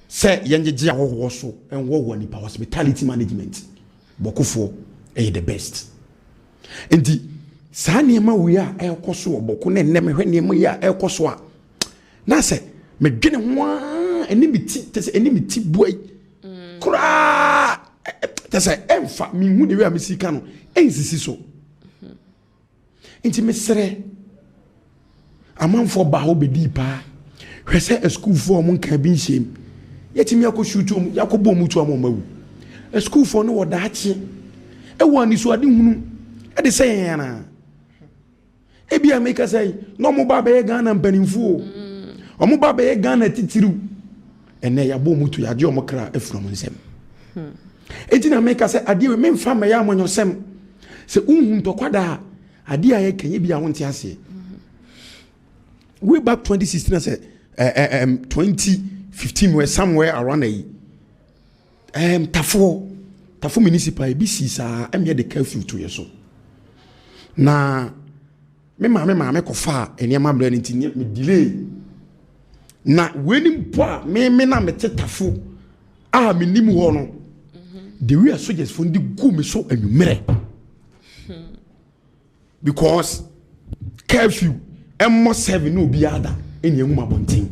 Say, Yanjia also, and war one hospitality management. Bawku the best. Enti saa nneɛma we a ɛkɔ so Bawku ne nne me hwɛ nneɛma yi a ɛkɔ so a na sɛ me dwene ho a ɛne me ti te sɛ ɛne me ti boy kura te sɛ ɛmfa me hu ne we a me sika no ɛnsisi so enti me srɛ amanfo ba ho bedi pa hwɛ sɛ school for mo nka bi nhyem yɛtimi akɔshutu mu yakɔbɔ mu tu amɔ mawu school for no wɔdaakye ɛwɔ ani so ade hunu ɛde sɛ yɛn na ebia meka sɛ no mo ba bɛyɛ Ghana mpanimfo o mo ba bɛyɛ Ghana titiriw ɛnɛ yɛabɔ mu tu yɛagye ɔmo kra afura mo nsɛm enti na meka sɛ ade we memfa mɛyɛ amonyɔsɛm sɛ unhu ntɔkwada ade a yɛka yɛ bia ho nte ase way back 2016 as 2015 were somewhere around a Tafo municipal BC sa emye the curfew to yeso na me kofa enema bla nti me delay na weni mpo me na me Tafo me nim ho no the way soldiers for ndi go me so anwumere because curfew emmo 7 no bi ada eni enwuma bonten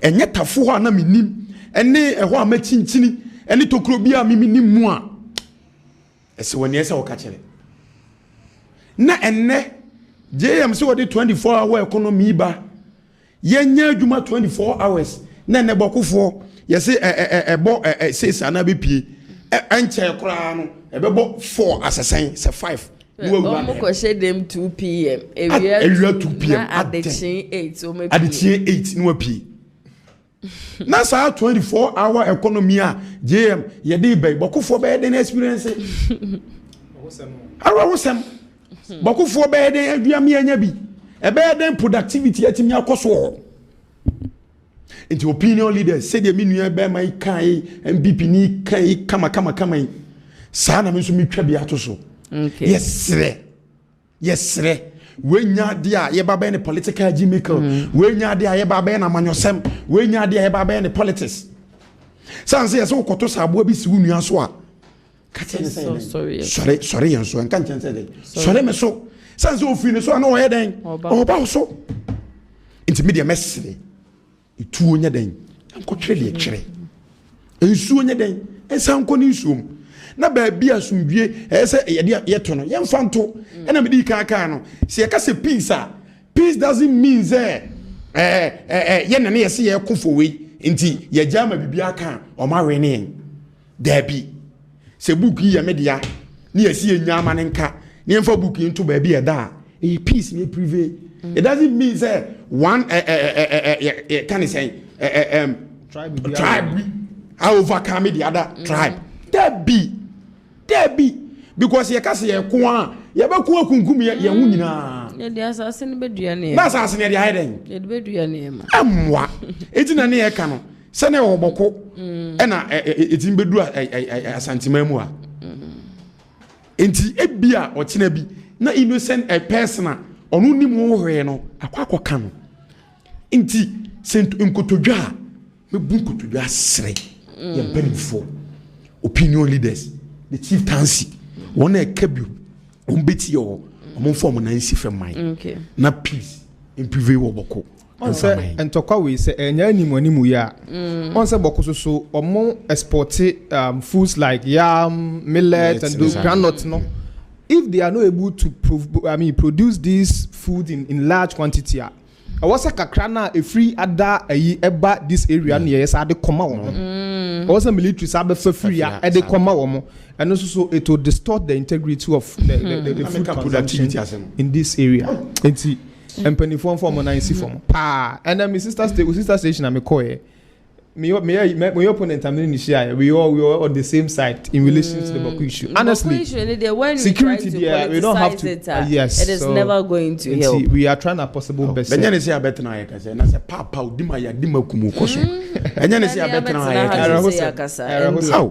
enye Tafo ho na me nim ene eho a ma chinchini ene tokro bi a me nim mu a ese woni ese wo ka kire na enne JM se wo de 24 hour economy ba yenya adwuma 24 hours na ene Bawkufo yese say sana be pie enche kora no ebebo 4 asesen se 5 no ko she dem 2 pm ewia 2 pm addiction 8 o me addiction 8 no pie na saa 24 hour economy a JM ye dey bay Bawkufo be den experience awosem Bawkufo be den aduame anya bi e be den productivity atimi akoso into opinion leaders say the menu be mai kai NPP ni kai kama saa na me so metwa bi atoso okay yes wenya dia ye baba ne political gimmickle wenya dia ye baba na manyosem wenya dia ye baba ne politics sanse ye so koto sabo bi si wunua so a ka chen sorry yan so kan chen say sorry me so sanse ofini so na o ye den o ba so intermediate message itu onya den anko twele e kire ensu onya den ensanko ni nsuom na ba bia sumdue ese ye to no ye mfanto na me di kaka no se ye ka se peace doesn't mean say ye na ye se ye kofo we nti ye jama bibia ka o ma we ne dabi se book ye media ni ye se ye nyama ne nka ni mfa book into ba bia da peace me privé it doesn't mean say one can say tribe I overcome the other tribe there be because ye ka se ye ko a ye be ko akunkum ye hu nyina ye dia asase ne bedua ne na asase ne dia hayden ye bedua ne ma amwa etina ne ye ka no se ne wo boko e na etim bedu asantima mu a enti ebia o kina bi na innocent a person onu nim wo hwe no akwa no enti sent nkotodwa me bu nkotodwa sere ye benefo opinion leaders the chieftaincy one e kabu ombeti yo omfo mo na nsi femai na peace in privé wo boko on say entokwa we say enya animu ya on say boko so omo export foods like yam millet and those groundnuts no if they are not able to produce these food in large quantity I was a kakrana a free ada eba this area near yes ade koma wo also military sabe for free ade koma wo and also so it will distort the integrity of the food productivity in this area enti empany form na nsi form pa and then my sister station am call me opponent am in share we all on the same side in relation to the Bawku issue honestly security there we don't have to yes it is never going to help we are trying our possible best enya say abetna ya kase na say papa odima ya dima kumu koso enya say abetna ya kase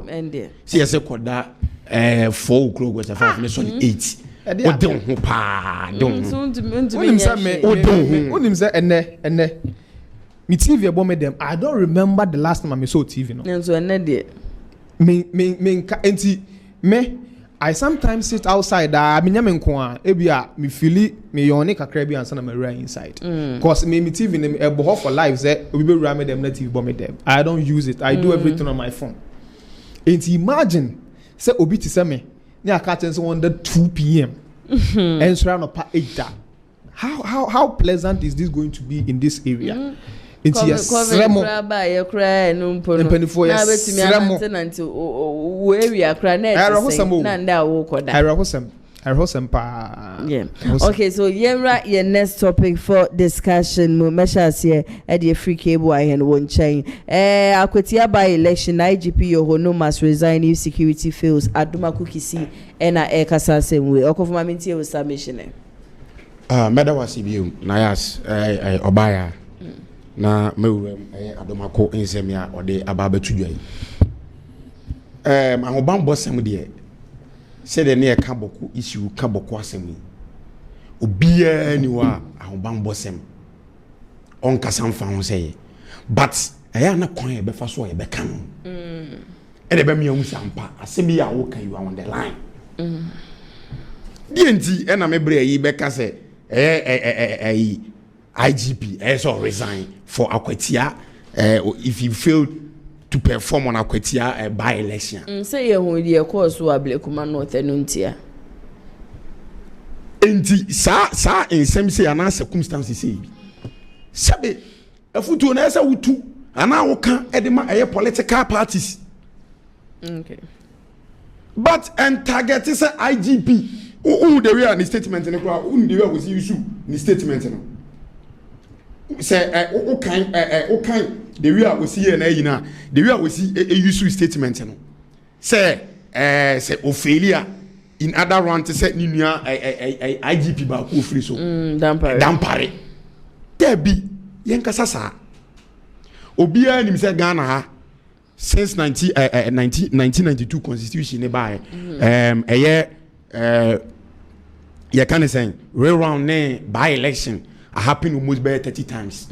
and see say koda 4 o'clock was 5 minutes on 8 odon ho pa don onim say ene me TV about me them I don't remember the last time I saw TV no so ene de me enti me I sometimes sit outside. I mean, I'm me feel me yoni kakrebi and son of inside. Cause me TV in a boho for lives. We be ramming them native bomb them. I don't use it. I do everything on my phone. And imagine, say obiti seme. Near curtains on the 2 p.m. and surround up 8. How pleasant is this going to be in this area? It's yes, Sremo. You cry no mpono. Mpanyinfo yes, Sremo. We are crying. I pa. Yeah. Okay, so your next topic for discussion. Measures here at the free cable and one chain. Akwetia by election, IGP Yohono must resign if security fails. Aduma Kukisi and Ekasa same way. Okofuma minti o submission. Meda wasibiu Nayas Obaya. Na me adomako ensem ode ababa tudwai ahoban bosem de se de ne ka boku issue ka boku asem obia ni wa ahoban bosem on kasam fa ho sey but na kwan e be fa so e be kan de be miamu sampa asem ya wo kan you on the line DNT na me bre yi be ka se IGP also resign for Akwetia if you fail to perform on Akwetia by election. Say you who the course who are Blakuma North and Untia. Enti sa in some say and circumstances say. Sabe a foot to nasa utu and I can edema political parties. Okay. But and target is IGP. Who the real in statement in the crowd, who the real was issue in statement. Say kind the way I was here na the way I was see a useful statement no say say Ophelia in other round to say nua IGP Bawku free so dampare there be yenkasa sa obia nim say Ghana ha since 1992 constitution ne by you can say round ne by election happen almost by 30 times.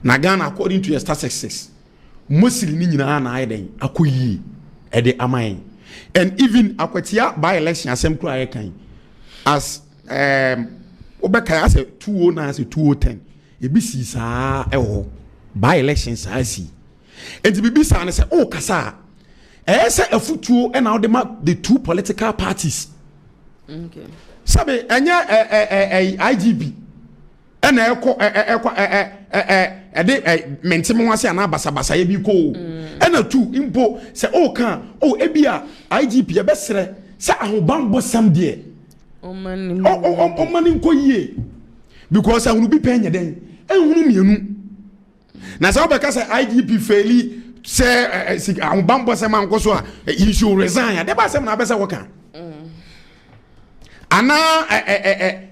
Na Ghana, according to your statistics, mostly ni nyina na ayden akoyi e de amai. And even Akwetia by election asem kura kan as obeka as 2009 as 2010 e bi si saa ewo by election saa si. And bibi saa ne say o kasa say afutuo e na o de ma the two political parties. Okay. Sabe enya IGP ena eko mentimo wase ana basabasa ye bi ko ena tu impo se o kan o ebia IGP e besere se ahoban bosam de o mani nko yie because ahunu bi penya den ehunu mienu na se obeka se IGP faili se ahoban bosam anko so he should resign de ba sem na besa wo kan ana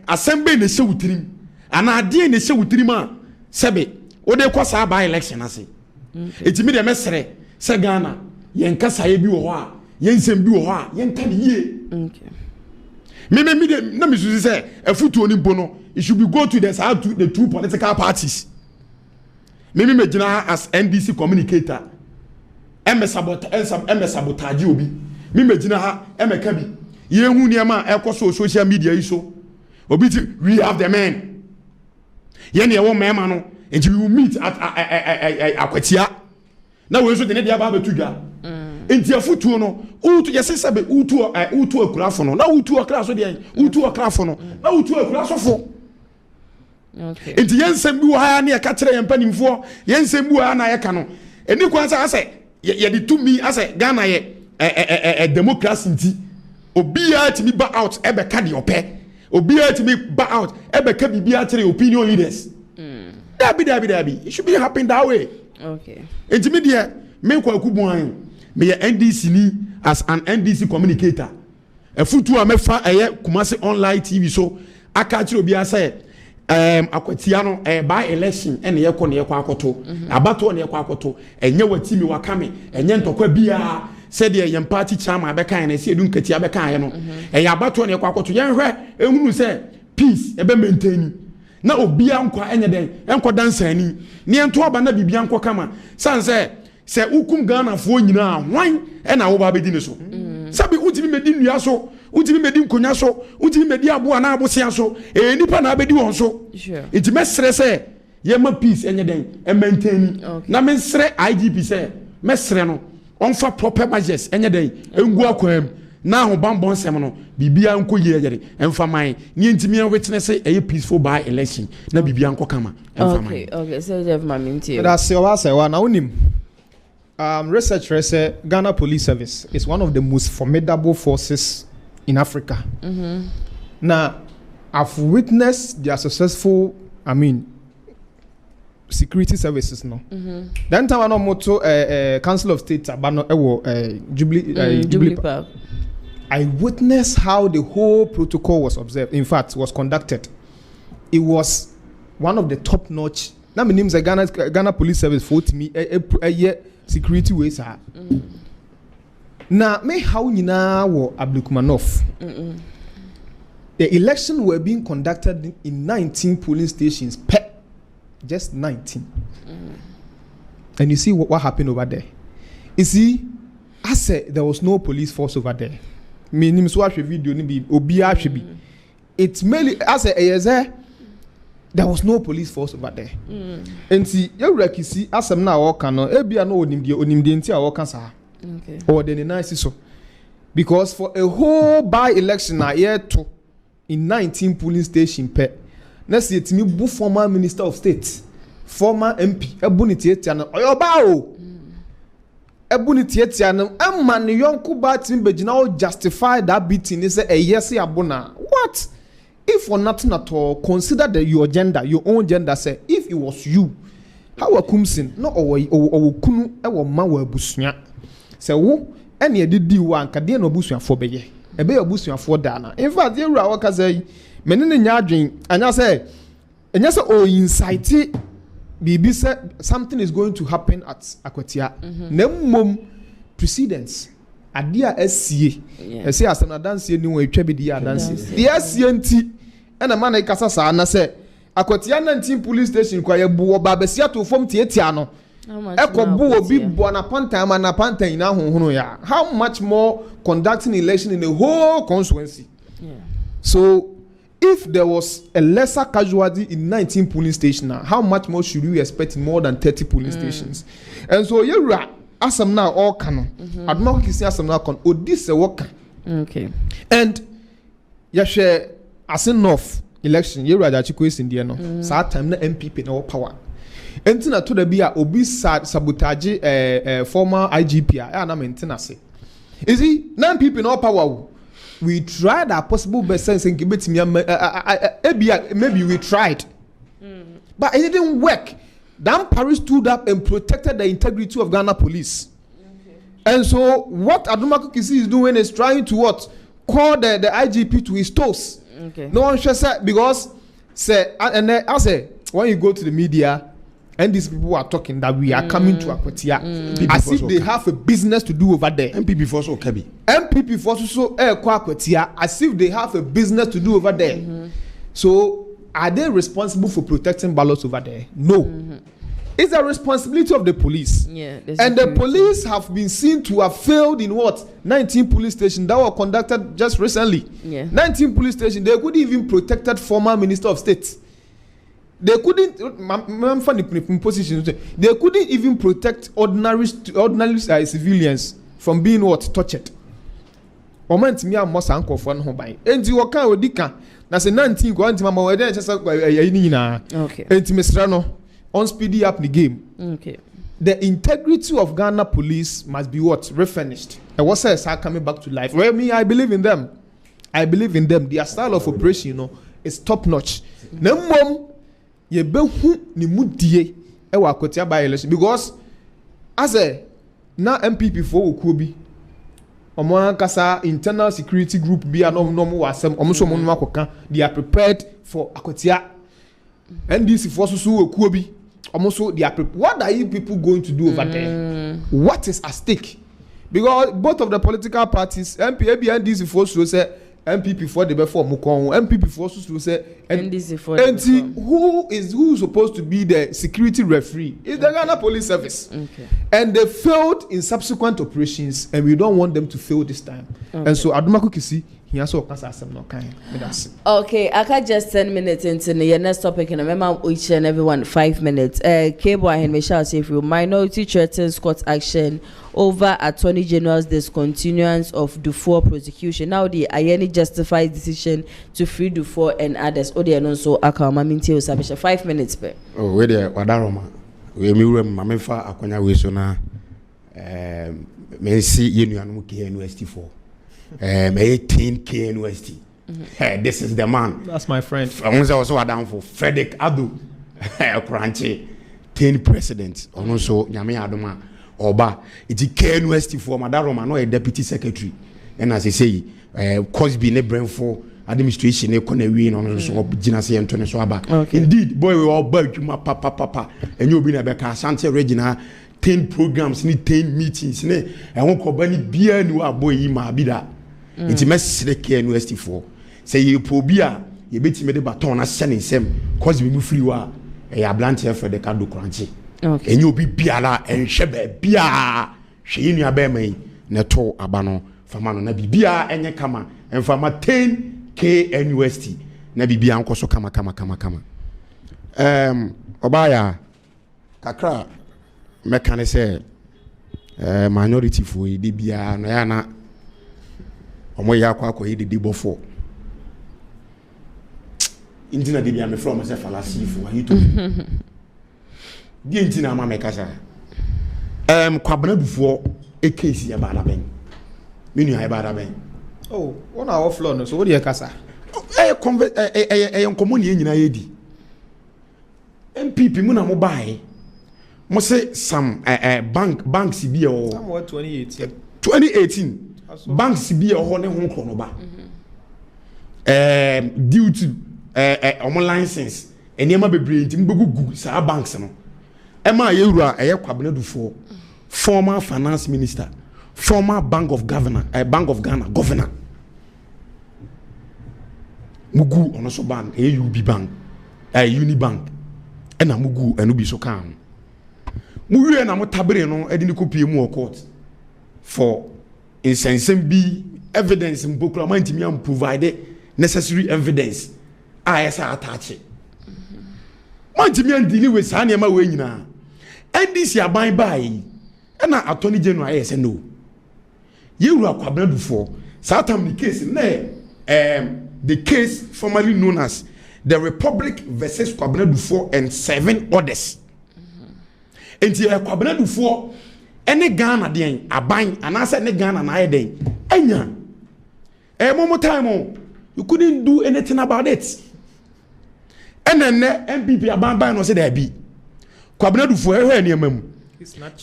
asembe ne se wutirim ana ade ne se wutirim a sebe o de kwasa ba election ase etimi de mesere se Ghana yen kasa ye bi wo ho a yen sem bi wo ho a yen ka de yie okay me de na me susi se afutu oni mpo it should be go to the two political parties me gina as NDC communicator sabotage obi me gina ha emeka bi ye hu niam ekoso social media yi so obi we have the men ye ne wo mema no and we will meet at Akwetia na we so de ne dia ba betudwa enti afutuo no utu yese sebe utu akurafo no na utu akra so de utu akrafo no na utu akurasofo okay enti yensem bi wo ha na ye ka kire yempanimfo yensem bi wo ha na ye ka no eni kwansa ase ye de to me ase Ghana ye democracy nti obia timi ba out ebe ka de opɛ obia timi ba out ebe ka bibia kire opinion leaders Dabi. It should be happening that way. Okay. Intermediate, me kwa kubuan. Me NDC ni as an NDC communicator. A futu a me fa Kumasi online TV so akachiro bi asa Akwetia no by election ene ye ko ne ye kwa akoto. Abato ne ye kwa akoto. Enye wati mi wakame. Enye ntokwa bia said the yem party chairman be kan na se edu nkatia be kan ye no. Abato ne ye kwa akoto. Yen hwe ehunu se peace ebe maintain. Na obia nkwa enye den enko dansani ne ento aba na bibia nkwa kama sanse se ukum Ghana fo nyina hwan e na wo ba bedi ne so sabi utimi medi nua so untimi medi nkonya so untimi medi abo ana abosia so nipa na abedi won so sure it mesre say ye ma peace enye den e maintain na mensre IGP say mesre no onfa proper measures enye den engu akwam na ho bambon sem no bibia nko ye yere emfa man ni ntimi witness say peaceful by election na bibia nko kama emfa man okay so Jeff Maminti but as you say wa na unim researchers say Ghana Police Service is one of the most formidable forces in Africa. Now, I've witnessed their successful, security services. No. Then time I moto Council of State abano Jubilee Park. I witnessed how the whole protocol was observed. In fact, was conducted. It was one of the top-notch. Now, my name is Ghana Police Service. For me, a year. Security ways are. Now, me how you now were Abdulkumanov. The election were being conducted in 19 polling stations. Just 19. And you see what happened over there. You see, I said there was no police force over there. Me name so video ni be obia should be. It's merely as a there was no police force over there. And see, you see, Asɛm na wɔka no, ebia no onimde nti a wɔka saa. Okay. Or the nice so. Because for a whole by-election na year 2 in 19 polling station pe. Na see it me bu former Minister of State, former MP, ebuni tietia no. Oyoba o. Ebuni tietia no. Emma ne yonko ba tim begina o justify that beating is a yes abuna. What? If for nothing at all, consider your gender, your own gender. Say, if it was you, how a kumsin, no or kunu, or man were busnya. Say, who any did do one, Kadian or busya for beye, a bay of busya for Dana. In fact, you are what say, men in your drink, and I say, and yes, oh, inside BB said something is going to happen at Akwatia. Nemum precedents. Adia SCA. SCA as an dance ni we twa bi dia dance. The SCA nti na man ikasa sa na say Akwatia 19 police station kwa ye bu oba besia to fom tietia no. Ekobu obi bo na pantan ma na pantan na honhono ya. How much more conducting election in the whole constituency? So if there was a lesser casualty in 19 polling stations, how much more should we expect in more than 30 polling stations? And so you Asɛm na all canon. Adma kisi asɛm na kon odise woka. Okay. And ya share asin north election ye raja chiko is in there no. Sa time na NPP na power. Enti na to da bi a obi sabotage former IGP a na maintain say. You see, na NPP na power. We tried our possible best sense in betimi maybe we tried. But it didn't work. Dan Paris stood up and protected the integrity of Ghana police. Okay. And so what Adumaku Kisi is doing is trying to what? Call the IGP to his toes. Okay. No one should say, because say, and I say, when you go to the media and these people are talking that we are coming to Akwatia as if they have a business to do over there. MPP force or Kabi. MPP force so Akwatia as if they have a business to do over there. So are they responsible for protecting ballots over there? No. It's a responsibility of the police. Yeah, and the police have been seen to have failed in what? 19 police stations that were conducted just recently. Yeah. 19 police stations, they couldn't even protect former Minister of State. They couldn't, they couldn't even protect ordinary civilians from being what? Tortured. Moment me am mosa anko for no ban. Enti wo kan odika na se 19 go anti mama we dey chesa yini na. Okay. Enti mesra no on speedy up the game. Okay. The integrity of Ghana police must be what? Refinished. And what says are coming back to life. Well, me, I believe in them. I believe in them. Their style of operation, you know, is top notch. Nemom ye behu ni mudie e wa Akwatia by election because as a na MPP for Okuobi omo kasa internal security group bi anom wasem omo so mo akoka they are prepared for Akwatia NDC for so Okuobi omo so they are what are you people going to do over there? What is at stake? Because both of the political parties MPP and NDC for so say MPP for the before Mukon, MPP for so say NDC for and who is supposed to be the security referee? It's the Ghana Police Service. Okay. And they failed in subsequent operations and we don't want them to fail this time. Okay. And so Adumaku Kisi, here so kasa asem no kan me das. Okay, I can just 10 minutes into the next topic and remember each and everyone 5 minutes. Cable and Michelle say if you minority threatens court action over Attorney General's discontinuance of Dufour prosecution. Now the Ayeni justified decision to free Dufour and others. Oh, they are not so akama minti osabisha 5 minutes per. Oh, where the wadaroma. We mi mamefa akonya we so na me see yenu anu KNUST for. Me 18 KNUST. This is the man. That's my friend. I was also down for Frederick Adu Kranche 10 president. Also nyame adoma oba it KNUST for madaroma no a deputy secretary. And as I say Cosby ne Brentford administration ne kona wi no so gina se ento so aba. Indeed boy we all badwuma papa and you be na be ka Asante regional 10 programs ni 10 meetings ne ehun ko ba ni bia ni wa boy yi ma bi da. It mess the KNUST for say you probia ye betime de baton na se ne nsem Cosby mu free wa e ya blanche for the Kado Kranche. Okay. And you be biala and shebe bia she nua be mai na to abano fama no na bibia enye kama en fama 10 KNUST na bibia nkoso kama obaya kakra mekane say minority for e bia no ya na omo ya kwa e de bofo indina de bia me from say fallacy for you to di entina ma mekasa kwabena dufuo e case ya bada ben menu ya bada ben oh on our floor no so what dey kasa nkomo ne nyina yedi NPP mu na mo bae mo say some banks bi o 2018 banks bi o ne ho kro no ba due to omo license enema bebre ntim begugu sa banks no Emma Yura, a Kwabena Dufour, former finance minister, former Bank of Ghana governor. Mugu on also ban AUB Bank, Unibank, and a Mugu and Ubi Sokan. Mugu and Amotabre no, I didn't copy more court for insensem be evidence in Bokramantimian provided necessary evidence. I attach it. Mantimian dealing with Sanyama Wayna. And this year by and Attorney General I say no. You were Kwabena before. Satam the case the case formerly known as the Republic versus Kwabena before and 7 others. And you Kwabena before any Ghana den aban and I said any Ghana na den. Enya. One time you couldn't do anything about it. And then NPP aban no say there be. Kwabena du for ehwe niamam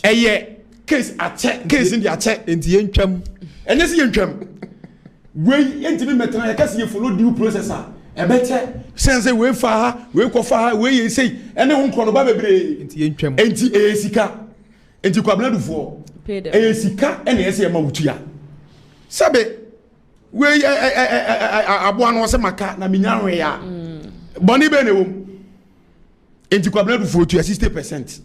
eye case a check case in the check enti yentwam enye se yentwam we enti me metra ya case ye follow due process a ebeche sense we fa ha we ko fa ha we ye sei ene ho nkro no ba bebre enti yentwam enti esika enti Kwabena du for esika ene ese ma wutua sabe we abo anu se maka na minyanwe ya boni be ne wom enti Kwabena du for to 60%.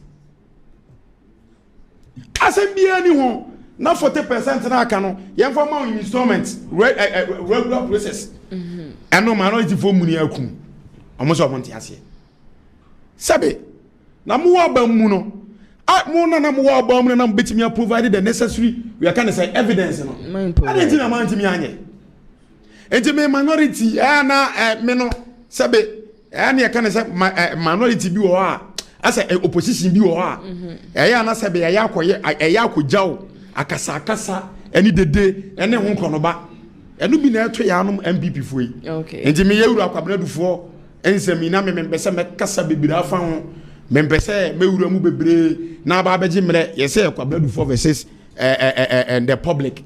Asem bia ni ho na 40% na aka no yen for ma installment regular process. Eno minority for muni akum. Omo so monte ase. Sabe na mo wa ba mu no mo na mo wa ba mu na betimi provide the necessary we can say evidence no. Ade ti na man timi anye. Enti me minority na me no sabe and you can say minority bi wo a asa opposition bi wo a ya na say be ya akojao akasa eni dede ene ho nkono ba enu bi na eto ya no MPP foi okay enti me yewura Kwabena Dufour ensemi na me mpese me kasa bebira afa ho me mpese me wura mu bebre na ba beji mre ye say Kwabena Dufour versus and the public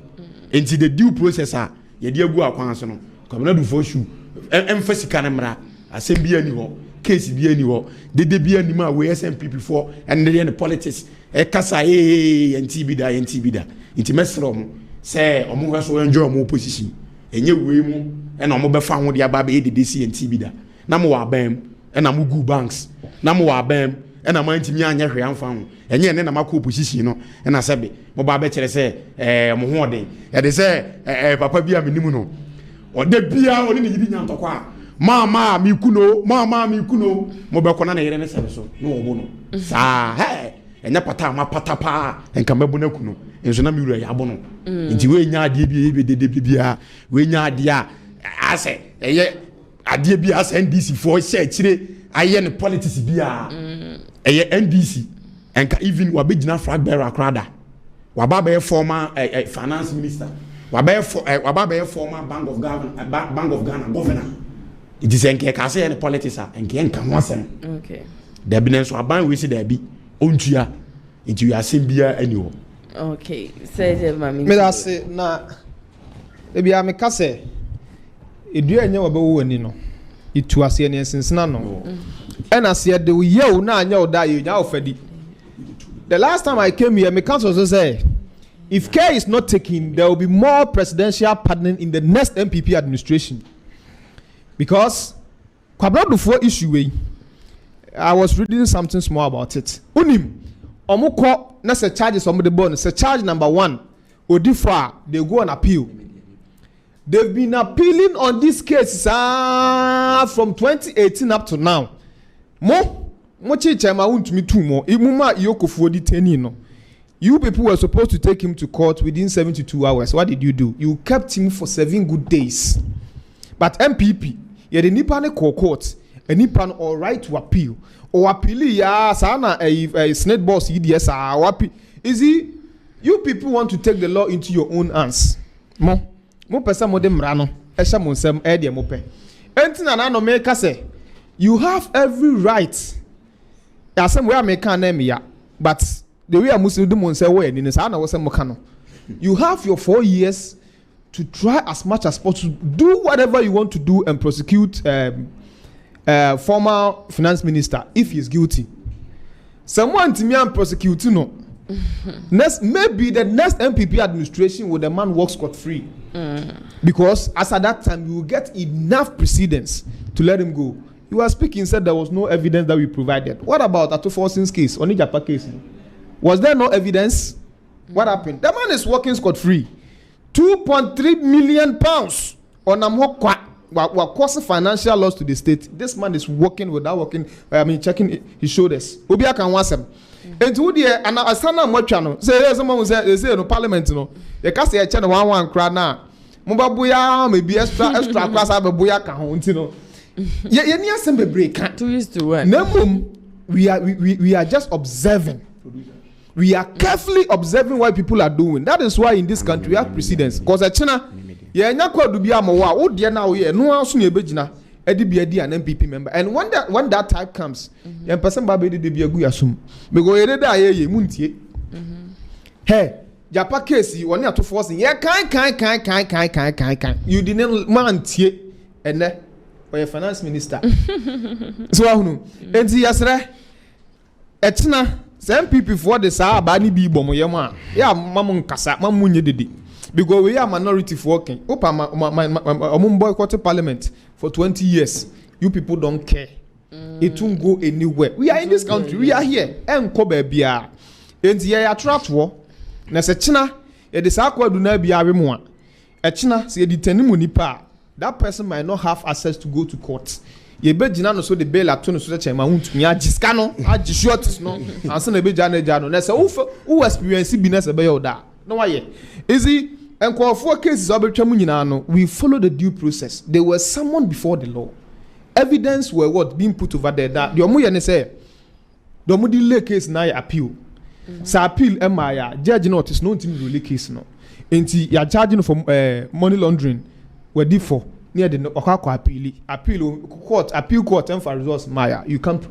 enti the due process a ye de agu akwan so no Kwabena Dufour shu emphasize kanamra asem bia ni ho case bia ni ho dede bia ni ma we SNPP for and the politics e kasa enti bida inti mesrom say omo hweso enjoy omo opposition enye we mu e na omo be fa ho de aba be dede si enti bida na mo wa bam e na mo gu banks na mo wa bam e na man timi anya hwe amfa ho enye ne na makọ opposition no e na sebe mo ba be kire say mo ho den e de say papa bia menimu no ɔde bia ɔne ne yiri nya ntɔkwa mama mi kuno mo be kona na yere ne sebe so no obo no saa he enya pata ma pata pa enka mebu na kuno enso na mi wura ya bo no nti we nya ade bi de bia we nya ade a ase eye ade bi ase NDC for share chire aye ne politics bia eye NDC enka even wabegina flag bearer akrada wababa former finance minister wababa former bank of Ghana governor. It is enke ka say any politics enke enka ho asem okay there be nso aban we see there be ontua into you asem bia aniwo okay say mami me da say na e bia me ka say edua anya wabawo ani no itu ase ne sensena no and as ye de ye na anya oda ye nya ofadi. The last time I came here me council also say if care is not taken there will be more presidential pardoning in the next NPP administration. Because kwabradufo issue way I was reading something small about it. Unim omukọ na se charges some the bond say charge number 1 odifa they go on appeal. They've been appealing on this case from 2018 up to now. Mo chichema untumi tu mo imuma yokofuo detaining no. You people were supposed to take him to court within 72 hours. What did you do? You kept him for 7 good days. But MPP, you the nipa ne court, a nipa all right to appeal. Or appeal ya sana a snake boss EDS is he? You people want to take the law into your own hands. Mo pesa mo dem rano. Esha mo sem edi mo pe. Entina na no make say you have every right. Asem we make name ya, but the way Muslim dem say we ni sa na wo sem mo kano. You have your 4 years to try as much as possible, do whatever you want to do and prosecute former finance minister if he is guilty. Someone to me and prosecute no. Maybe the next MPP administration will the man walk scot-free. Because as at that time you will get enough precedents to let him go. You are speaking, said there was no evidence that we provided. What about Atufosin's case, Onijapa case? Was there no evidence? What happened? The man is walking scot-free. 2.3 million pounds on what causing financial loss to the state. This man is working without working. Checking his shoulders. Obia can want them. And to the and I stand on what channel. Say someone say no parliament no. You can say a channel one crowd now. Mubabuya maybe extra class ababuya can hunt no. You need some break. 2:1. No, we are just observing. We are carefully observing what people are doing. That is why in this country we have precedents. Because China, yeah, nyakwa dubia mawa. Oh, dear now yeah, no one soon ebejina. Edi biadi an MPP member. And when that time comes, yeah, person babe edi biya gu yasum. Because yede da ye muntie. Hey, Japa case you want to force. Yeah, kind. You didn't man tie, and then or your finance minister. So I know. And yasre, China. Some people for the Saabani be bomoyama. Yeah, Mamon Kasa, Mamunye did. Because we are minority for working. Opa, my boycott parliament for 20 years. You people don't care. It won't go anywhere. We are in this country. We are here. And Kobe Bia. And the trap war. Nasa China, it is aqua do not be a remoa. A China, say the Tenimuni. That person might not have access to go to court. Ye be jina no so de bail ato no so chema huntu nya jiska no agishort no anse na be jana na say who experience bi na say be yoda no why is he enkwofo cases obetwam nyina no we follow the due process. They were summoned before the law. Evidence were what being put over there that the omo ye ne say the omo delay case na appeal sa appeal emaya judge no is no team rule case no enti ya charging for money laundering were for near the okako appeal court and for results maya you can no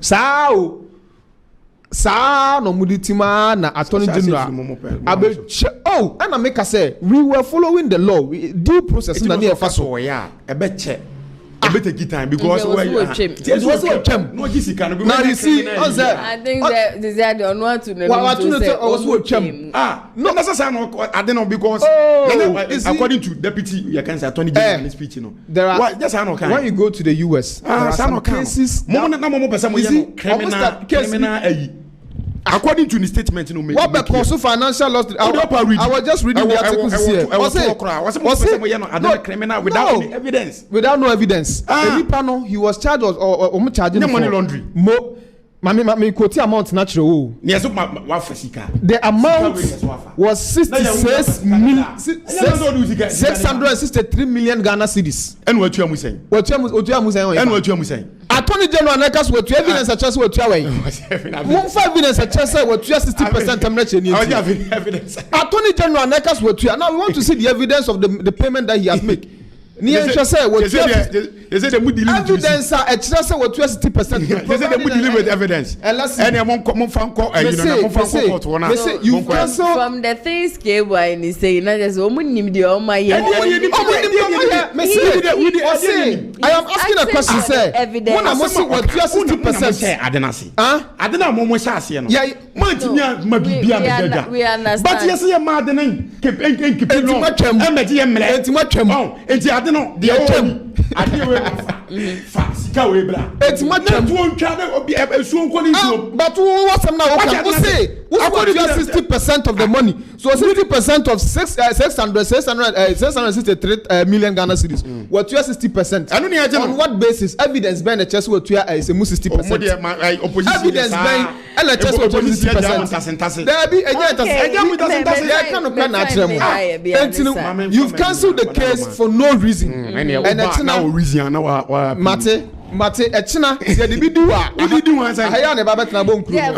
muditima na attorney general and I make us say we were following the law due process na near faso ya ebeche take time because it was a chem no jisika no now you see I think that they said on what to also chem no necessary no I don't know because according to deputy you can say attorney general in speech no there are just when you go to the US there are some cases criminal according to the statement no make what because of financial loss I was just reading the articles here was criminal without any evidence without no evidence he was charged or charging money laundering Mami quote amount natural. Yes, Wafasika. The amount was 663 million Ghana cedis. And what you are saying? What you are saying? And what you are saying? Attorney General Nekas with evidence such as what you are weighing. Evidence such as what you are 60% termination. Attorney General Nekas with you. Now we want to see the evidence of the payment that he has made. They say they would deliver evidence. Say what 60%. They say they would deliver evidence. And I won't come from court. You cancel from the things KY is saying. Not just woman need the all my. I am asking a question. Say evidence. When I must see what 60%. I don't know. Momo says yeah. We understand. But yes, you're mad. Keep no, the attempt. I deal with fast. It's much one but what's now? Say, what you 60% of the money? So 60% of 663 million Ghana cedis. What you are 60%? On what basis? Evidence behind the chest what you are is a 60%. Evidence behind the chest what you are 60%. There be again. You've cancelled the case for no reason. And it's now reason. Mate, echina se de bi du a odi di wan say aya ne ba betna bom kru no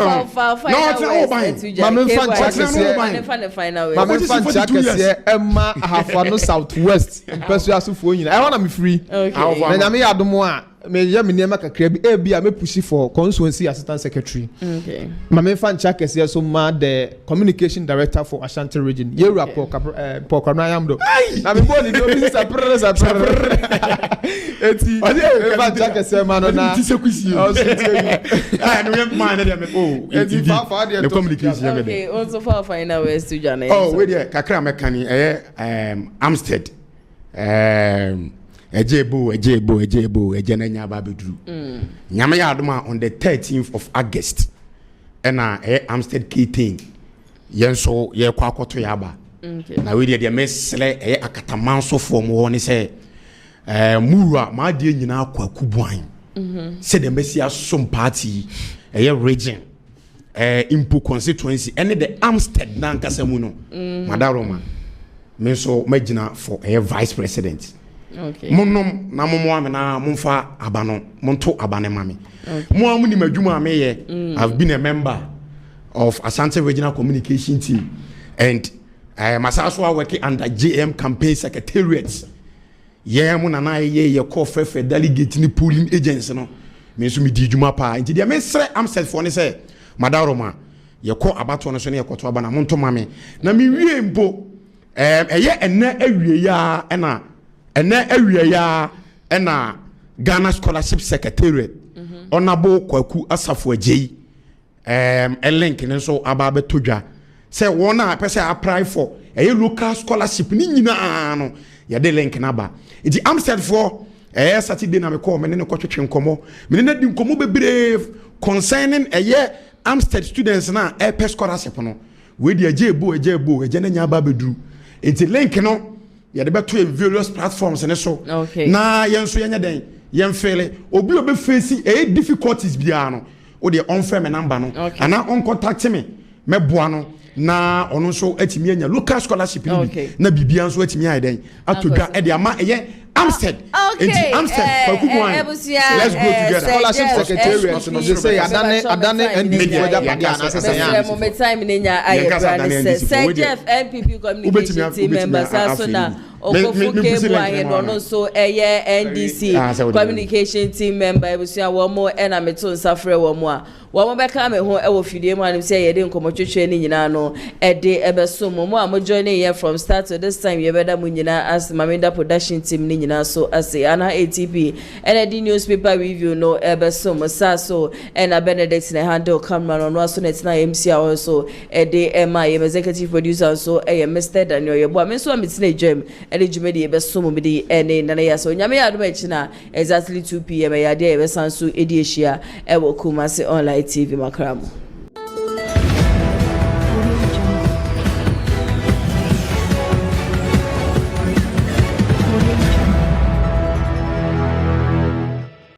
mama fan chakese emma ahafo no southwest mpesu asofo nyina I wanna me free na nyame ya adomo a me ya me niam kakra bi e bia me push for constituency assistant secretary okay mama fan chakese so ma the communication director for Ashanti region ye rapport pokra yam do na me boni do bi sa eti fan chakese ma no na the communication okay also for final words to Jana we there kakra mekani Amstead ejebo ejenanya ba beduru nyame ya adoma on the 13th of August na Amstead K10 yenso ye kwa akoto ya ba na we there mesle akatamanso form woni say mura ma de nyina akwa kubuan say the Messia some party region impo constituency and the Amstead na nkasamu no madaroma me so magina for vice president okay monnom na momo amena momfa abano monto abane mame mo amuni madwuma ameye I've been a member of Asante Regional Communication Team and myself working under JM campaign secretariat mo na na ye call for delegate ni polling agents no me so me di dwuma pa nti de me sre Amstead for ne say madaroma ye call abato no so ne ye koto abana monto mame na me wie mpo ena awie ya ena Ghana Scholarship Secretariat Honorable Kwaku Asafo Ajay link ne so aba betodwa say won na pese apply for local scholarship ni nyina no ya de link na ba iti Amstead for Saturday na me call me ne kwetwe nkomo me ne di nkomo bebre concerning Amstead students na scholarship no we di ejebo ejena nya ba beduru iti link no ya de beto various platforms ne so na yenso yenya den yemfele obi obe face difficulties bia no o de on frame number no ana on contact me boa no na ono so atimi anya local scholarship ni na bibia so atimi ayi den atodwa e de ama Amstead Amstead let's go together scholarship secretariat no they say adane NPP wada padia na say ya mo time ni nya ayi brand say Jeff NPP communication team members so na okofuke buaye no so NDC communication team member ebusia wo mo na meto nsafre wo mo a wo mo beka me ho e wo fidie mo anim say ye de nkomotwetwe ni nyina no e de ebeso mo a mo joining here from start to this time ye beda mo nyina as Mamenda production team ni nyina so as ana ATP and the newspaper review no ebeso mo sa so and Benedict na handle camera no so net na MC also e de my executive producer so Mr. Daniel ye bo me so ametina dwam e jumedi ebeso mo bi ene na ya so nyame ya do ma china exactly 2 p.m. ya de ebesan so edi ehia e wo Kumasi online TV makramo